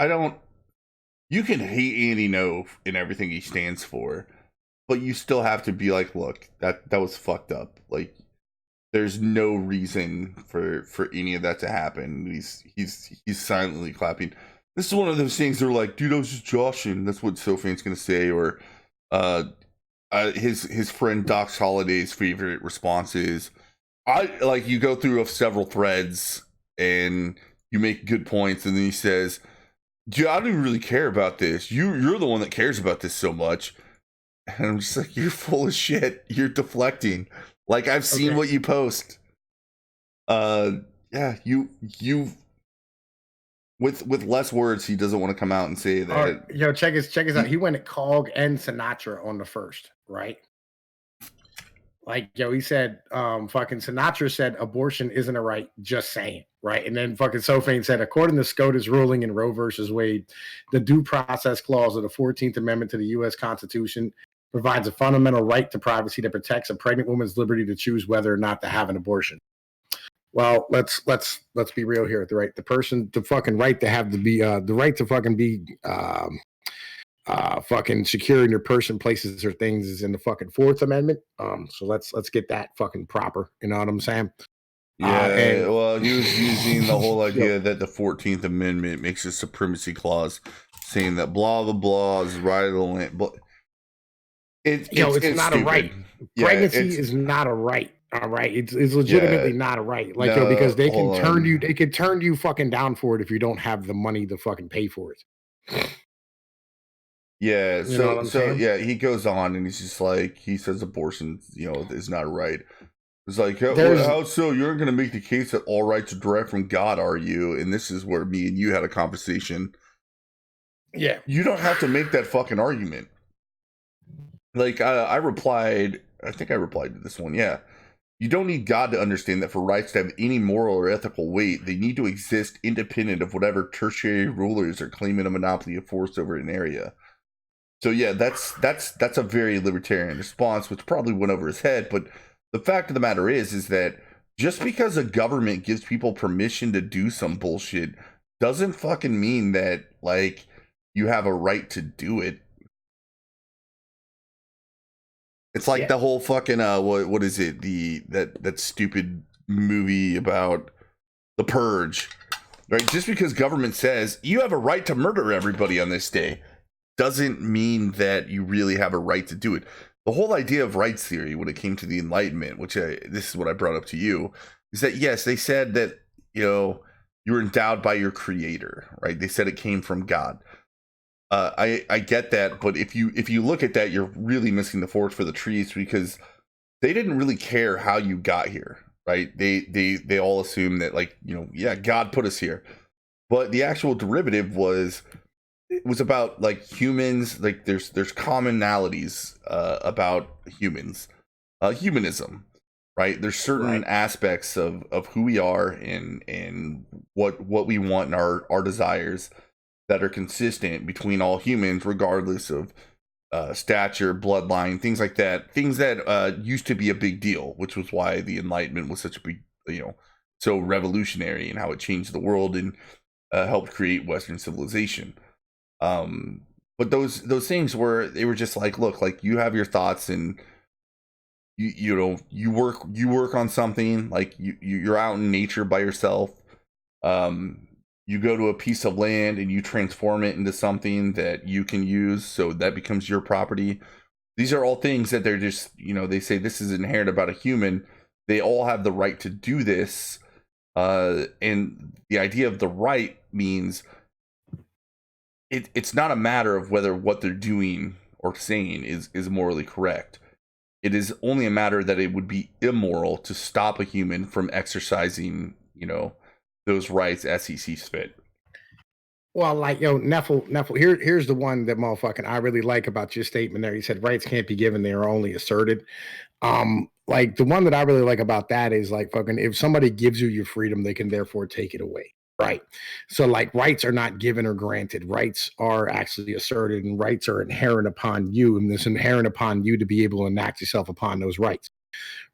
you can hate Andy Ngo and everything he stands for, but you still have to be like, look, that was fucked up. Like, there's no reason for any of that to happen. He's silently clapping. This is one of those things. They're like, dude, I was just joshing. That's what Sofane's gonna say. Or his friend Doc's Holiday's favorite response is, you go through several threads and you make good points, and then he says, dude, I don't even really care about this. You're the one that cares about this so much. And I'm just like, you're full of shit. You're deflecting. Like, I've seen what you post. Yeah, you with less words, he doesn't want to come out and say that. Right, yo, check his out. He went at Cog and Sinatra on the first, right? Like, yo, he said, fucking Sinatra said abortion isn't a right, just saying, right? And then fucking Sofane said, according to SCOTUS ruling in Roe versus Wade, the due process clause of the 14th Amendment to the U.S. Constitution provides a fundamental right to privacy that protects a pregnant woman's liberty to choose whether or not to have an abortion. Well, let's be real here. The fucking right to have the right to fucking be fucking securing your person, places, or things is in the fucking Fourth Amendment. So let's get that fucking proper. You know what I'm saying? Yeah, well, he was using the whole idea Yo, that the 14th Amendment makes a supremacy clause, saying that blah blah blah is right of the land. But it's not stupid. a right. Yeah, Pregnancy is not a right. All right, it's legitimately not a right. Like, no, because they can hold turn on. you, they can turn you fucking down for it if you don't have the money to fucking pay for it. Yeah, You know what I'm saying? yeah, he goes on and he's just like, he says abortion, is not right. It's like, how so? You're going to make the case that all rights are derived from God, are you? And this is where me and you had a conversation. Yeah, you don't have to make that fucking argument. Like, I think I replied to this one. Yeah, you don't need God to understand that for rights to have any moral or ethical weight, they need to exist independent of whatever tertiary rulers are claiming a monopoly of force over an area. So yeah, that's a very libertarian response, which probably went over his head. But the fact of the matter is that just because a government gives people permission to do some bullshit doesn't fucking mean that, like, you have a right to do it. It's like the whole fucking what is it? That stupid movie about the Purge, right? Just because government says you have a right to murder everybody on this day doesn't mean that you really have a right to do it. The whole idea of rights theory, when it came to the Enlightenment, this is what I brought up to you, is that yes, they said that you're endowed by your creator, right? They said it came from God. I get that, but if you look at that, you're really missing the forest for the trees, because they didn't really care how you got here, right? They all assume that, like, God put us here, but the actual derivative was about, like, humans. Like, there's commonalities about humans, humanism, right? There's certain aspects of who we are and what we want and our desires that are consistent between all humans, regardless of stature, bloodline, things like that. Things that used to be a big deal, which was why the Enlightenment was such a big, so revolutionary, and how it changed the world and helped create Western civilization. But those things were just like, look, like, you have your thoughts, and you work on something, like you're out in nature by yourself. You go to a piece of land and you transform it into something that you can use, so that becomes your property. These are all things that they're just, they say this is inherent about a human. They all have the right to do this. And the idea of the right means it's not a matter of whether what they're doing or saying is morally correct. It is only a matter that it would be immoral to stop a human from exercising, those rights as he sees fit. Well, like, Neffel, here's the one that motherfucking I really like about your statement there. You said rights can't be given, they are only asserted. Like, the one that I really like about that is, like, fucking, if somebody gives you your freedom, they can therefore take it away. Right. So, like, rights are not given or granted. Rights are actually asserted, and rights are inherent upon you, and it's inherent upon you to be able to enact yourself upon those rights.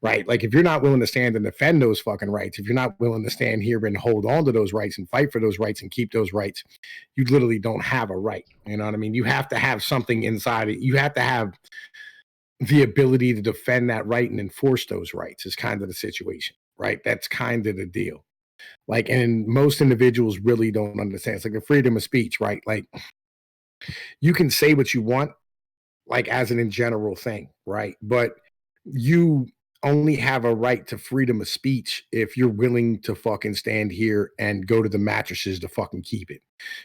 Right. Like, if you're not willing to stand and defend those fucking rights, if you're not willing to stand here and hold on to those rights and fight for those rights and keep those rights, you literally don't have a right. You know what I mean? You have to have something inside it. You have to have the ability to defend that right and enforce those rights, is kind of the situation. Right. That's kind of the deal. Like, and most individuals really don't understand. It's like the freedom of speech, right? Like, you can say what you want, like, as an in general thing, right? But you only have a right to freedom of speech if you're willing to fucking stand here and go to the mattresses to fucking keep it.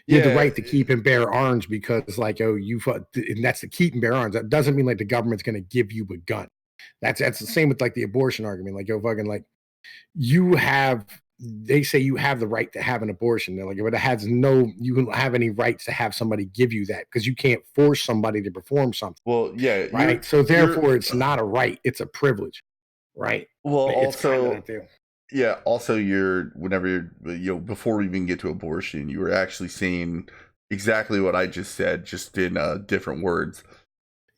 You have the right to keep and bear arms because, like, and that's to keep and bear arms. That doesn't mean, like, the government's going to give you a gun. That's the same with, like, the abortion argument. Like, fucking, like, they say you have the right to have an abortion. They're like, but you don't have any rights to have somebody give you that, because you can't force somebody to perform something. Well, yeah, right. So therefore, it's not a right; it's a privilege, right? Well, also, whenever you're before we even get to abortion, you were actually saying exactly what I just said, just in different words.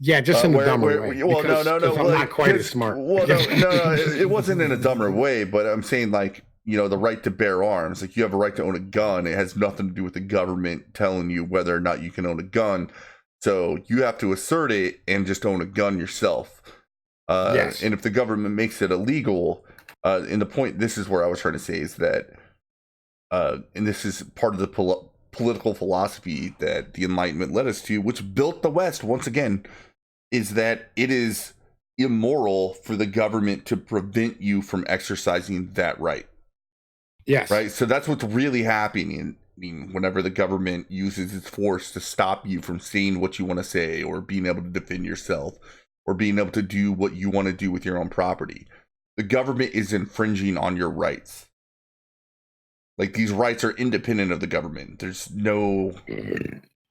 Yeah, just in a dumber way. Well, no. I'm not quite as smart. Well, no, it wasn't in a dumber way, but I'm saying, like, the right to bear arms. Like, you have a right to own a gun. It has nothing to do with the government telling you whether or not you can own a gun. So you have to assert it and just own a gun yourself. Yes. And if the government makes it illegal, and the point, this is where I was trying to say is that, and this is part of the political philosophy that the Enlightenment led us to, which built the West once again, is that it is immoral for the government to prevent you from exercising that right. Yes. Right. So that's what's really happening. I mean, whenever the government uses its force to stop you from saying what you want to say, or being able to defend yourself, or being able to do what you want to do with your own property, the government is infringing on your rights. Like, these rights are independent of the government. There's no...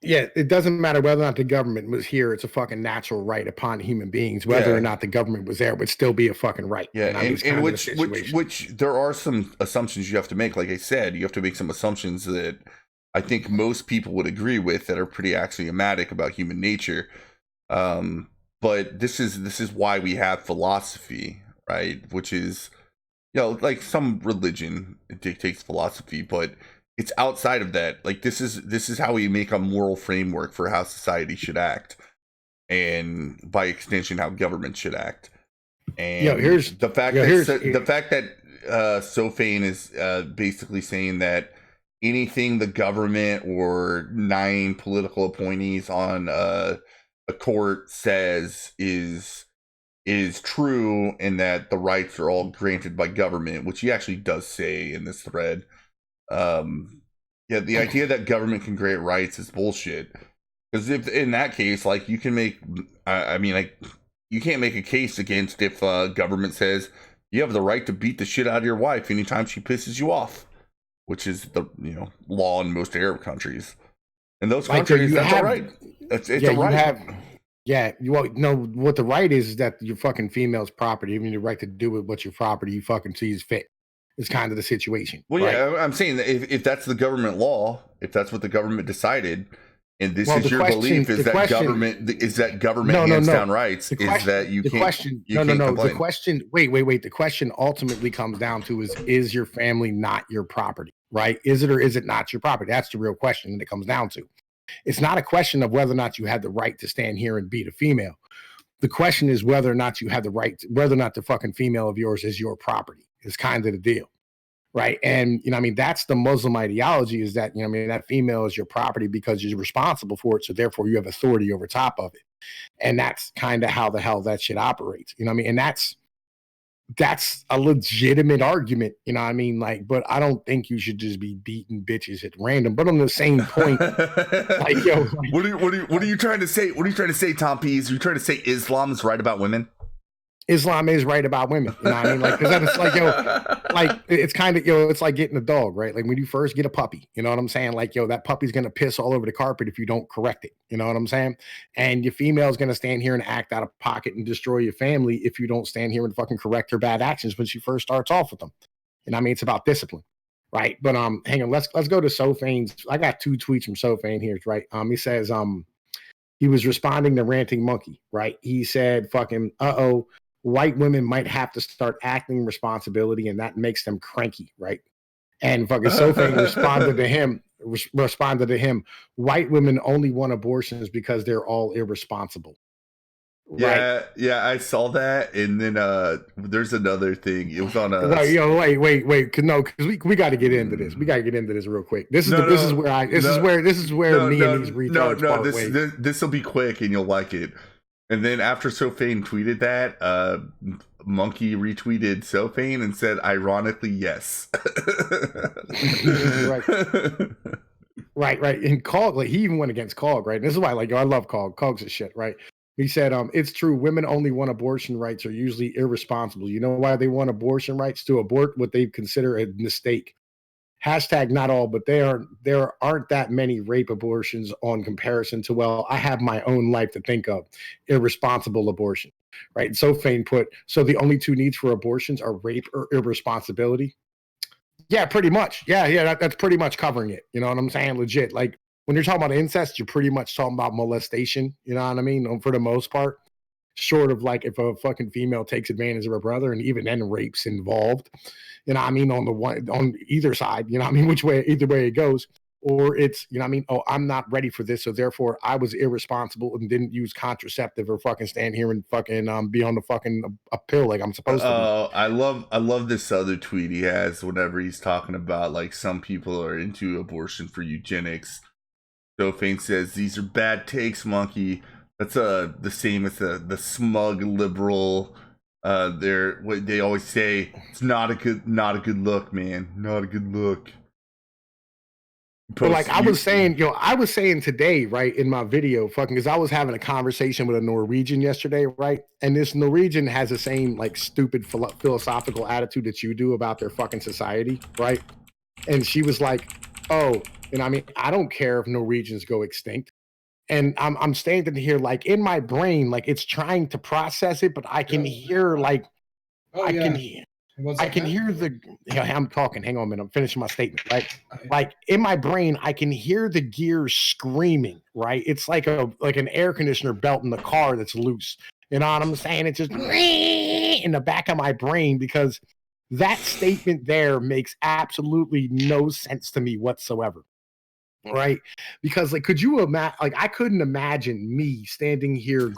Yeah, it doesn't matter whether or not the government was here. It's a fucking natural right upon human beings. Whether or not the government was there would still be a fucking right. Yeah, and which there are some assumptions you have to make. Like I said, you have to make some assumptions that I think most people would agree with, that are pretty axiomatic about human nature. But this is why we have philosophy, right? Which is, you know, like some religion, it dictates philosophy, but it's outside of that. Like, this is how we make a moral framework for how society should act, and by extension, how government should act. And here's the fact that Sophane is basically saying that anything the government or 9 political appointees on a court says is true, and that the rights are all granted by government, which he actually does say in this thread. The idea that government can grant rights is bullshit, because if in that case, like, you can make, you can't make a case against if government says you have the right to beat the shit out of your wife anytime she pisses you off, which is the law in most Arab countries. In those countries, that's all right. It's a right. You know what the right is that your fucking female's property. Even your right to do with what your property you fucking sees fit. Is kind of the situation. Well, right? Yeah, I'm saying that if that's the government law, if that's what the government decided, and this is your belief, is that government hands down rights, is that you can't complain. The question, wait. The question ultimately comes down to is your family not your property, right? Is it or is it not your property? That's the real question that it comes down to. It's not a question of whether or not you had the right to stand here and beat a female. The question is whether or not you have the right, whether or not the fucking female of yours is your property. Is kind of the deal, right? And that's the Muslim ideology, is that that female is your property because you're responsible for it, so therefore you have authority over top of it. And that's kind of how the hell that shit operates, and that's a legitimate argument, but I don't think you should just be beating bitches at random. But on the same point, what are you trying to say? What are you trying to say, Tom Pease? Are you trying to say Islam is right about women? Islam is right about women, because that is like, it's kind of, it's like getting a dog, right? Like when you first get a puppy, you know what I'm saying? Like, that puppy's going to piss all over the carpet if you don't correct it. You know what I'm saying? And your female's going to stand here and act out of pocket and destroy your family if you don't stand here and fucking correct her bad actions when she first starts off with them. It's about discipline, right? But hang on, let's go to Sophane's. I got 2 tweets from Sophane here, right? He says he was responding to Ranting Monkey, right? He said, fucking, white women might have to start acting responsibility, and that makes them cranky, right? And fucking Sophane responded to him, white women only want abortions because they're all irresponsible. Right? Yeah, I saw that, and then there's another thing. It was on a wait, because we got to get into this. We got to get into this real quick. This is where me and these retards part ways. This will be quick, and you'll like it. And then after Sophane tweeted that, Monkey retweeted Sophane and said, ironically, yes. Right. And Cog, like, he even went against Cog, right? And this is why, I love Cog. Cog's a shit, right? He said, it's true. Women only want abortion rights, are usually irresponsible. You know why they want abortion rights? To abort what they consider a mistake. Hashtag not all, but there aren't that many rape abortions on comparison to, well, I have my own life to think of. Irresponsible abortion, right? And Sophane put, so the only 2 needs for abortions are rape or irresponsibility. Yeah, pretty much. Yeah, that's pretty much covering it. You know what I'm saying? Legit. Like, when you're talking about incest, you're pretty much talking about molestation. You know what I mean? For the most part. Short of, like, if a fucking female takes advantage of her brother, and even then rape's involved, on either side, either way it goes, or it's, you know what I mean, oh, I'm not ready for this, so therefore I was irresponsible and didn't use contraceptive or fucking stand here and fucking be on the fucking a pill like I'm supposed to be. I love this other tweet he has whenever he's talking about like some people are into abortion for eugenics. So Fane says these are bad takes, monkey. That's the same as the smug liberal. They're what they always say. It's not a good look, man. Not a good look. But like I was saying, I was saying today, right, in my video, fucking, because I was having a conversation with a Norwegian yesterday, right? And this Norwegian has the same like stupid philosophical attitude that you do about their fucking society, right? And she was like, oh, and I mean, I don't care if Norwegians go extinct. And I'm standing here like in my brain, like it's trying to process it, but I can hear like I can hear the I'm talking. Hang on a minute. I'm finishing my statement, right? Like in my brain, I can hear the gears screaming, right? It's like an air conditioner belt in the car that's loose. You know what I'm saying? It's just in the back of my brain because that statement there makes absolutely no sense to me whatsoever. Right? Because like, could you imagine? Like, I couldn't imagine me standing here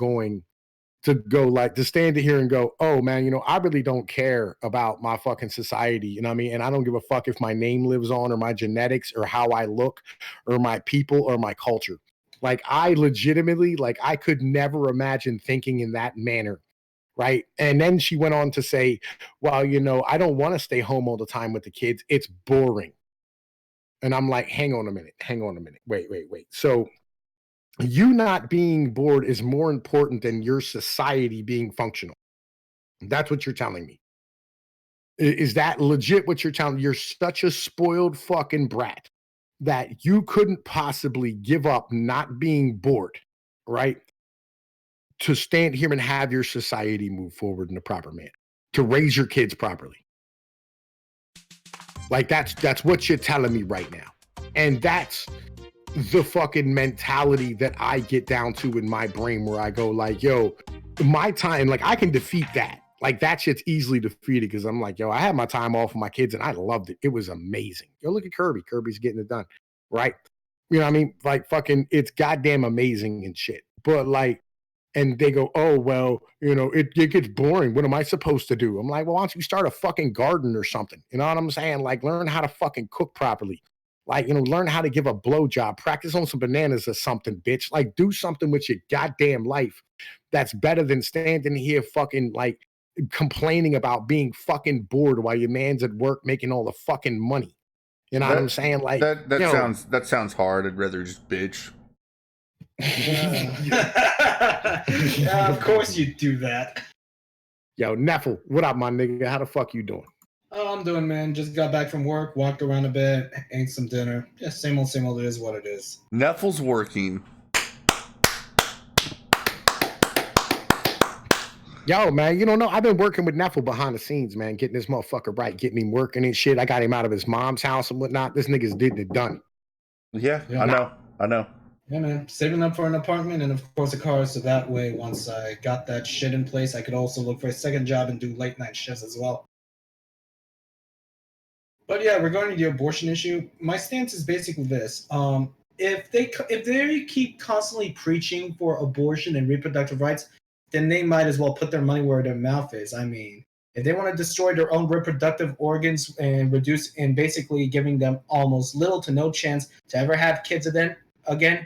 to stand here and go, oh man, I really don't care about my fucking society. You know what I mean? And I don't give a fuck if my name lives on or my genetics or how I look or my people or my culture. Like I legitimately, like I could never imagine thinking in that manner. Right. And then she went on to say, well, I don't want to stay home all the time with the kids. It's boring. And I'm like, hang on a minute. Wait. So you not being bored is more important than your society being functional. That's what you're telling me. Is that legit what you're telling me? You're such a spoiled fucking brat that you couldn't possibly give up not being bored, right? To stand here and have your society move forward in a proper manner, to raise your kids properly. Like that's what you're telling me right now. And that's the fucking mentality that I get down to in my brain where I go like, yo, my time, like I can defeat that. Like that shit's easily defeated because I'm like, yo, I had my time off with my kids and I loved it. It was amazing. Yo, look at Kirby. Kirby's getting it done. Right. You know what I mean? Like fucking, it's goddamn amazing and shit. But like, and they go, oh, well, it gets boring. What am I supposed to do? I'm like, well, why don't you start a fucking garden or something? You know what I'm saying? Like learn how to fucking cook properly. Like, learn how to give a blowjob, practice on some bananas or something, bitch. Like do something with your goddamn life that's better than standing here fucking like complaining about being fucking bored while your man's at work making all the fucking money. You know what I'm saying? Like that sounds hard. I'd rather just bitch. Yeah, of course you do that. Yo, Neffel, what up, my nigga? How the fuck you doing? Oh, I'm doing, man. Just got back from work, walked around a bit, ate some dinner. Just same old, it is what it is. Neffel's working. Yo, man, no, I've been working with Neffel behind the scenes, man, getting this motherfucker right, getting him working and shit. I got him out of his mom's house and whatnot. This nigga's did it done. Yeah, I know. Yeah, man. Saving up for an apartment and, of course, a car, so that way, once I got that shit in place, I could also look for a second job and do late-night shifts as well. But yeah, regarding the abortion issue, my stance is basically this. If they keep constantly preaching for abortion and reproductive rights, then they might as well put their money where their mouth is. I mean, if they want to destroy their own reproductive organs and basically giving them almost little to no chance to ever have kids again,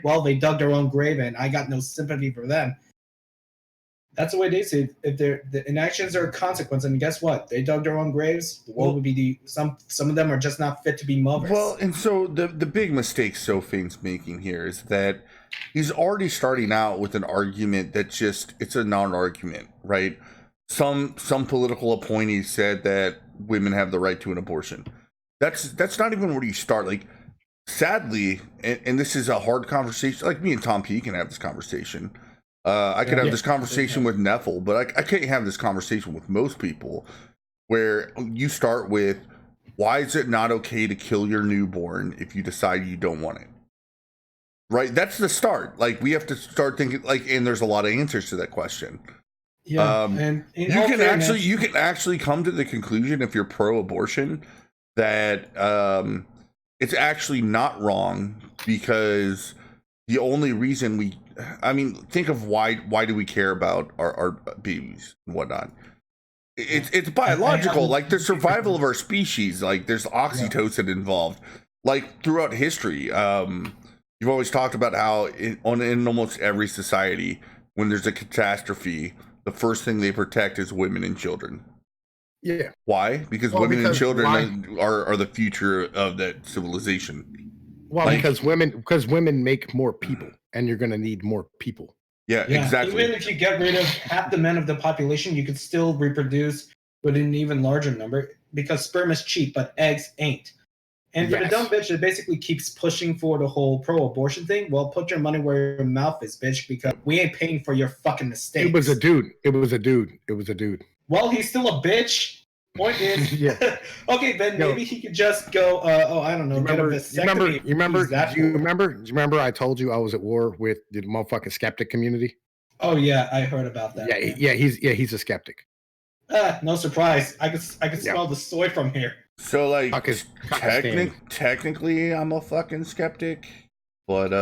well, they dug their own grave, and I got no sympathy for them. That's the way they say it. If the inactions are a consequence, and guess what? They dug their own graves. The world would be some of them are just not fit to be mothers. Well, and so the big mistake Sophane's making here is that he's already starting out with an argument that it's a non-argument, right? Some political appointee said that women have the right to an abortion. That's not even where you start. Like, sadly, and this is a hard conversation. Like me and Tom P can have this conversation. I could have this conversation with Neffel, but I can't have this conversation with most people where you start with, why is it not okay to kill your newborn if you decide you don't want it? Right? That's the start. Like, we have to start thinking, like, and there's a lot of answers to that question. Yeah, and you can actually come to the conclusion, if you're pro-abortion, that it's actually not wrong, because the only reason think of why do we care about our babies and whatnot. It's biological, like the survival of our species. Like there's oxytocin involved. Like throughout history, you've always talked about how in almost every society, when there's a catastrophe, the first thing they protect is women and children. Yeah. Why? Because women and children are the future of that civilization. Well, because women make more people, and you're going to need more people. Yeah, exactly. Even if you get rid of half the men of the population, you could still reproduce with an even larger number, because sperm is cheap, but eggs ain't. And for the dumb bitch that basically keeps pushing for the whole pro-abortion thing, well, put your money where your mouth is, bitch, because we ain't paying for your fucking mistakes. It was a dude. Well, he's still a bitch. Point is, yeah. Okay, then maybe he could just go. I don't know. You remember? I told you I was at war with the motherfucking skeptic community. Oh yeah, I heard about that. He's a skeptic. No surprise. I could smell the soy from here. So like, technically, I'm a fucking skeptic, but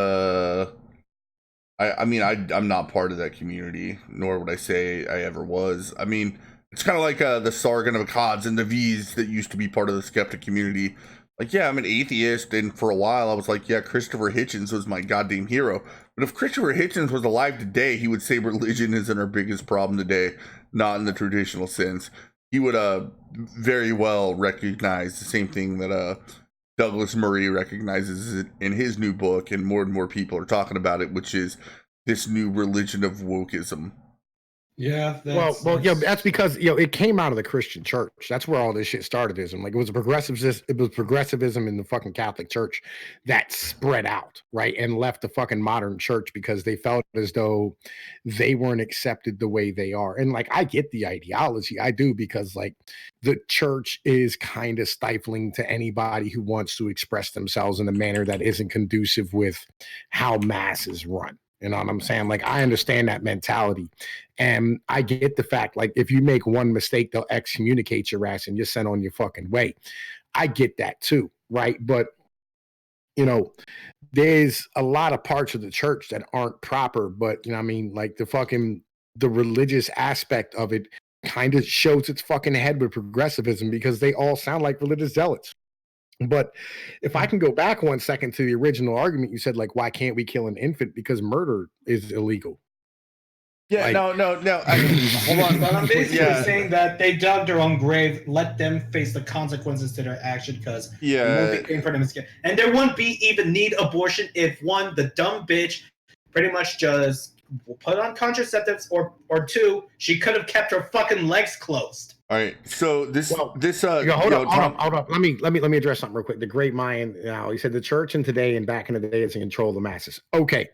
I'm not part of that community, nor would I say I ever was. I mean, it's kind of like the Sargon of Akkads and the V's that used to be part of the skeptic community. Like, yeah, I'm an atheist, and for a while I was like, yeah, Christopher Hitchens was my goddamn hero. But if Christopher Hitchens was alive today, he would say religion isn't our biggest problem today, not in the traditional sense. He would very well recognize the same thing that Douglas Murray recognizes in his new book, and more people are talking about it, which is this new religion of wokeism. Yeah. That's because it came out of the Christian church. That's where all this shit started. Like it was progressivism in the fucking Catholic Church that spread out, right, and left the fucking modern church because they felt as though they weren't accepted the way they are. And like, I get the ideology, I do, because like the church is kind of stifling to anybody who wants to express themselves in a manner that isn't conducive with how masses run. You know what I'm saying? Like, I understand that mentality. And I get the fact, like, if you make one mistake, they'll excommunicate your ass and you're sent on your fucking way. I get that too, right? But, there's a lot of parts of the church that aren't proper, but, like the religious aspect of it kind of shows its fucking head with progressivism because they all sound like religious zealots. But if I can go back 1 second to the original argument, you said, like, why can't we kill an infant? Because murder is illegal. Yeah, like, no. Hold on, but I'm basically saying that they dug their own grave. Let them face the consequences to their action, because it won't be paying for them. And there won't be even need abortion if one, the dumb bitch, pretty much just put on contraceptives, or two, she could have kept her fucking legs closed. All right, so hold up. Let me address something real quick. The great Mayan, he said the church in today and back in the day is in control of the masses. Okay,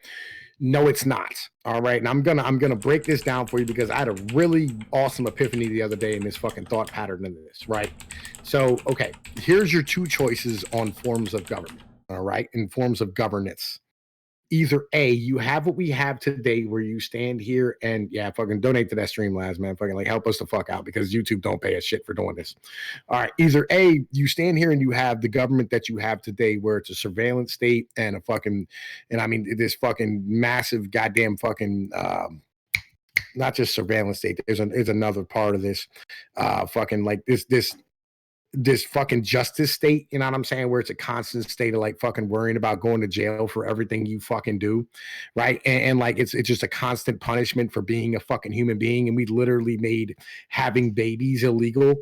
no, it's not. All right, and I'm gonna break this down for you because I had a really awesome epiphany the other day in this fucking thought pattern into this. Right, so okay, here's your two choices on forms of government. All right, in forms of governance. Either A, you have what we have today where you stand here and fucking donate to that Streamlabs, man. Fucking like help us the fuck out because YouTube don't pay us shit for doing this. All right. Either A, you stand here and you have the government that you have today where it's a surveillance state and this fucking massive goddamn fucking not just surveillance state. There's another part of this fucking like this fucking justice state, you know what I'm saying, where it's a constant state of like fucking worrying about going to jail for everything you fucking do, right? And like it's just a constant punishment for being a fucking human being, and we literally made having babies illegal,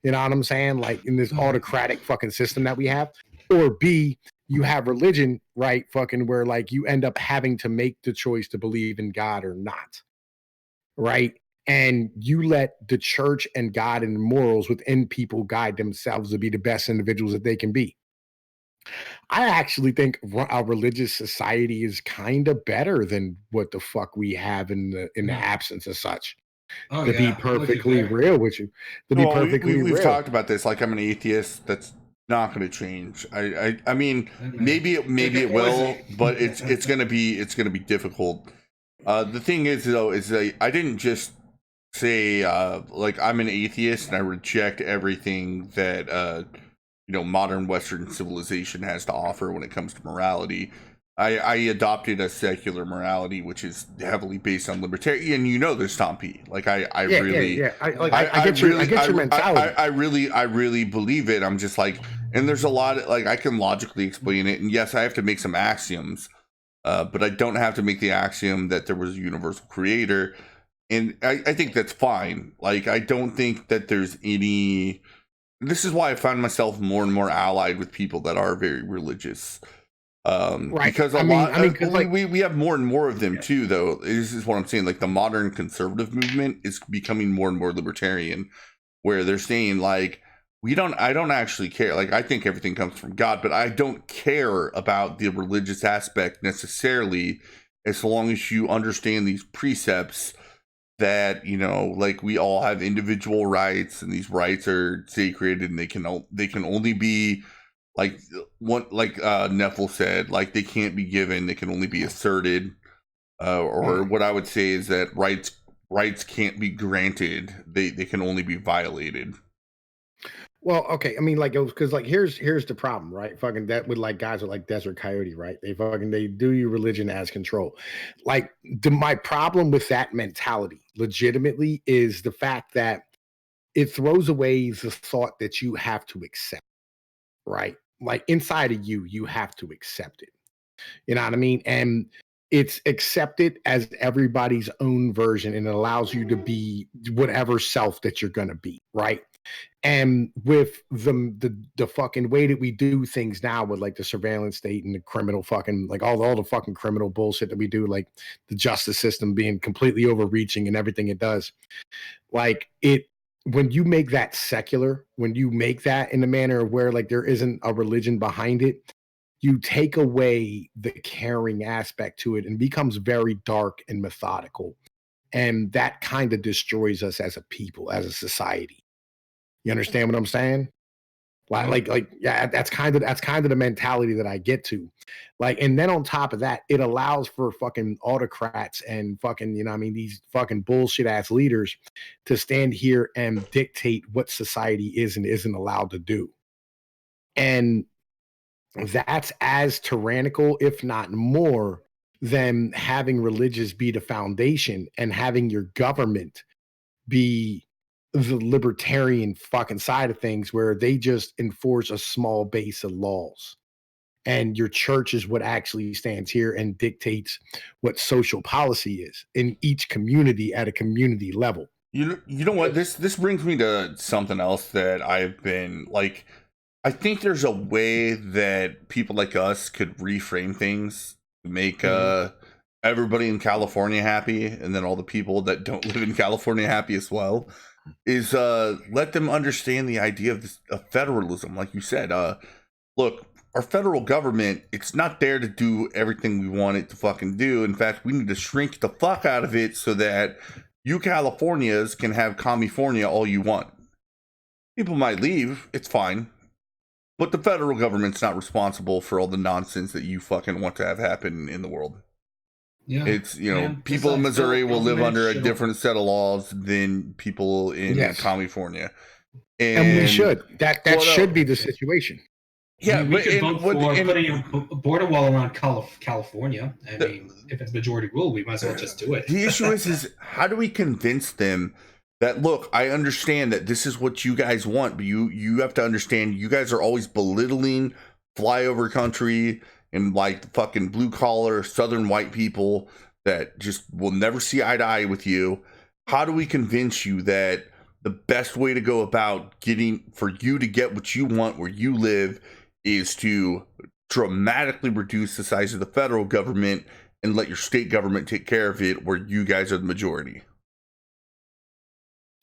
you know what I'm saying, like in this autocratic fucking system that we have. Or B, you have religion, right, fucking where like you end up having to make the choice to believe in God or not, right? And you let the church and God and morals within people guide themselves to be the best individuals that they can be. I actually think our religious society is kind of better than what the fuck we have in the absence of such. Be perfectly real with you. We've talked about this. Like, I'm an atheist. That's not going to change. I mean, maybe it will, but it's going to be difficult. The thing is, though, is that I didn't just say like I'm an atheist and I reject everything that modern Western civilization has to offer when it comes to morality. I adopted a secular morality, which is heavily based on libertarian. This, Tom P. Like I get your mentality. I really believe it. I'm just like, and there's a lot of, like, I can logically explain it, and yes, I have to make some axioms, but I don't have to make the axiom that there was a universal creator, and I think that's fine. Like, I don't think that there's any. This is why I find myself more and more allied with people that are very religious. Right. Because we have more and more of them too, though. This is what I'm saying. Like, the modern conservative movement is becoming more and more libertarian, where they're saying, like, I don't actually care. Like, I think everything comes from God, but I don't care about the religious aspect necessarily, as long as you understand these precepts that, like, we all have individual rights, and these rights are sacred, and they can only be, like Neffel said, like, they can't be given, they can only be asserted, or what I would say is that rights can't be granted, they can only be violated. Well, okay, I mean, like, because, like, here's the problem, right? Fucking that with, like, guys with, like, Desert Coyote, right? They do your religion as control. Like, my problem with that mentality legitimately is the fact that it throws away the thought that you have to accept. Right? Like, inside of you have to accept it. You know what I mean? And it's accepted as everybody's own version, and it allows you to be whatever self that you're gonna be, right? And with the fucking way that we do things now, with, like, the surveillance state and the criminal fucking, like, all the fucking criminal bullshit that we do, like the justice system being completely overreaching and everything it does, like, when you make that secular, when you make that in the manner where, like, there isn't a religion behind it, you take away the caring aspect to it, and becomes very dark and methodical. And that kind of destroys us as a people, as a society. You understand what I'm saying? Yeah, that's kind of the mentality that I get to. Like, and then on top of that, it allows for fucking autocrats and fucking, these fucking bullshit ass leaders to stand here and dictate what society is and isn't allowed to do. And that's as tyrannical, if not more, than having religious be the foundation and having your government be the libertarian fucking side of things, where they just enforce a small base of laws, and your church is what actually stands here and dictates what social policy is in each community at a community level. You know what, this brings me to something else that I've been, like, I think there's a way that people like us could reframe things to make everybody in California happy, and then all the people that don't live in California happy as well, is let them understand the idea of federalism. Like you said, look, our federal government, it's not there to do everything we want it to fucking do. In fact, we need to shrink the fuck out of it so that you Californias can have California all you want. People might leave, it's fine, but the federal government's not responsible for all the nonsense that you fucking want to have happen in the world. Yeah, it's, people in Missouri will live under a different set of laws than people in California, and we should. That should be the situation. Yeah, we could vote for putting a border wall around California. I mean, if it's majority rule, we might as well just do it. The issue is how do we convince them that, look, I understand that this is what you guys want, but you have to understand, you guys are always belittling flyover country and, like, the fucking blue collar southern white people that just will never see eye to eye with you. How do we convince you that the best way to go about for you to get what you want where you live is to dramatically reduce the size of the federal government and let your state government take care of it where you guys are the majority?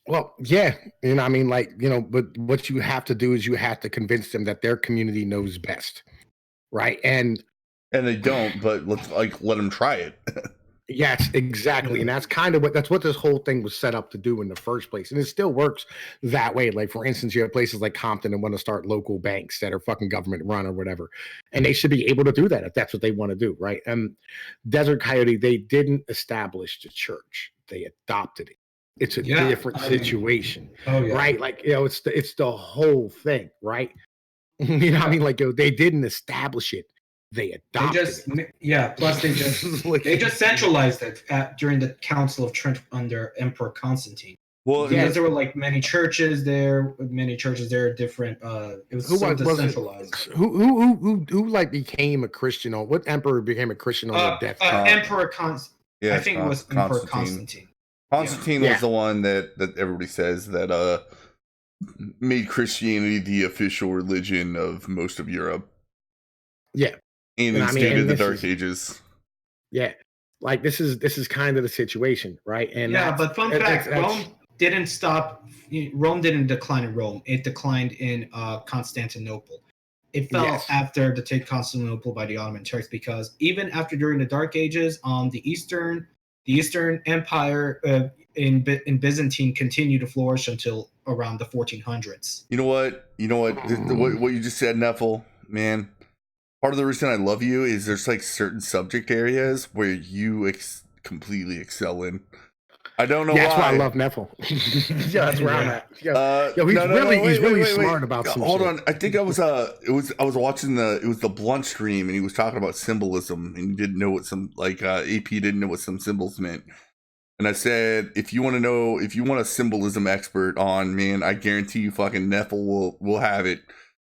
Well, yeah, but what you have to do is you have to convince them that their community knows best. Right. And they don't, but let them try it. Yes, exactly. And that's what this whole thing was set up to do in the first place. And it still works that way. Like, for instance, you have places like Compton that want to start local banks that are fucking government run or whatever. And they should be able to do that if that's what they want to do. Right. And Desert Coyote, they didn't establish the church. They adopted it. It's a different situation. Right. Like, it's the whole thing. Right. You know what I mean? Like, yo, they didn't establish it. They adopted it. Plus they just centralized it during the Council of Trent under Emperor Constantine. Well, because there were like many churches there, different. It was so decentralized. Who like became a Christian on what emperor became a Christian on their death? Emperor Constantine. Yeah, I think it was Emperor Constantine. Constantine was the one that everybody says that made Christianity the official religion of most of Europe. Yeah. And instituted the Dark Ages. Yeah. Like this is kind of the situation, right? And but fun fact, Rome didn't stop. Rome didn't decline in Rome. It declined in Constantinople. It fell after the take Constantinople by the Ottoman Turks, because even after during the Dark Ages, the Eastern Empire in Byzantine continued to flourish until around the 1400s. You know what? What you just said, Neffel, man. Part of the reason I love you is there's like certain subject areas where you completely excel in. I don't know why. That's why I love Neffel. Yeah, that's where I'm at. He's really smart about some Hold shit. on. I think I was watching the Bluntstream, and he was talking about symbolism, and he didn't know what AP didn't know what some symbols meant. And I said, if you want a symbolism expert on, man, I guarantee you fucking Neffel will have it.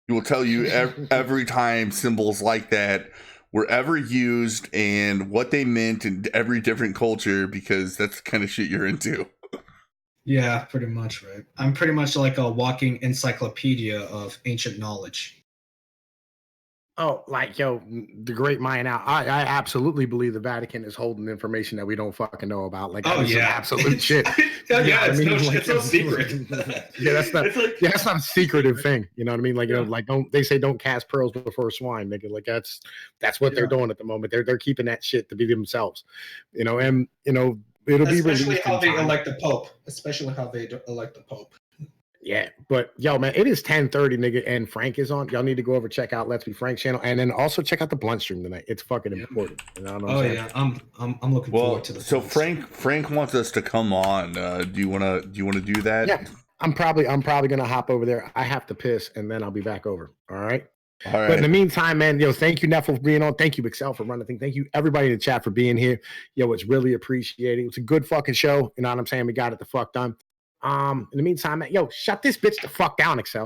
He will tell you every time symbols like that were ever used and what they meant in every different culture, because that's the kind of shit you're into. Yeah, pretty much, right? I'm pretty much like a walking encyclopedia of ancient knowledge. Oh, like, yo, the great Mayan out. I absolutely believe the Vatican is holding information that we don't fucking know about. Like, absolute shit. It's no secret. That's not a secretive thing. You know what I mean? Like, you know, like they say don't cast pearls before swine, nigga. Like that's what they're doing at the moment. They're keeping that shit to be themselves. You know, and you know, it'll be released. Especially how they elect the Pope. Yeah, but yo, man, it is 10:30, nigga, and Frank is on. Y'all need to go over check out Let's Be Frank channel, and then also check out the Bluntstream tonight. It's fucking important. You know what I'm saying? I'm looking forward to the. So Frank wants us to come on. Do you wanna do that? Yeah, I'm probably gonna hop over there. I have to piss, and then I'll be back over. All right. All right. But in the meantime, man, yo, thank you, Neffel, for being on. Thank you, Exel, for running the thing. Thank you, everybody in the chat, for being here. Yo, it's really appreciated. It's a good fucking show. You know what I'm saying? We got it the fuck done. In the meantime, man, yo, shut this bitch the fuck down, Exel.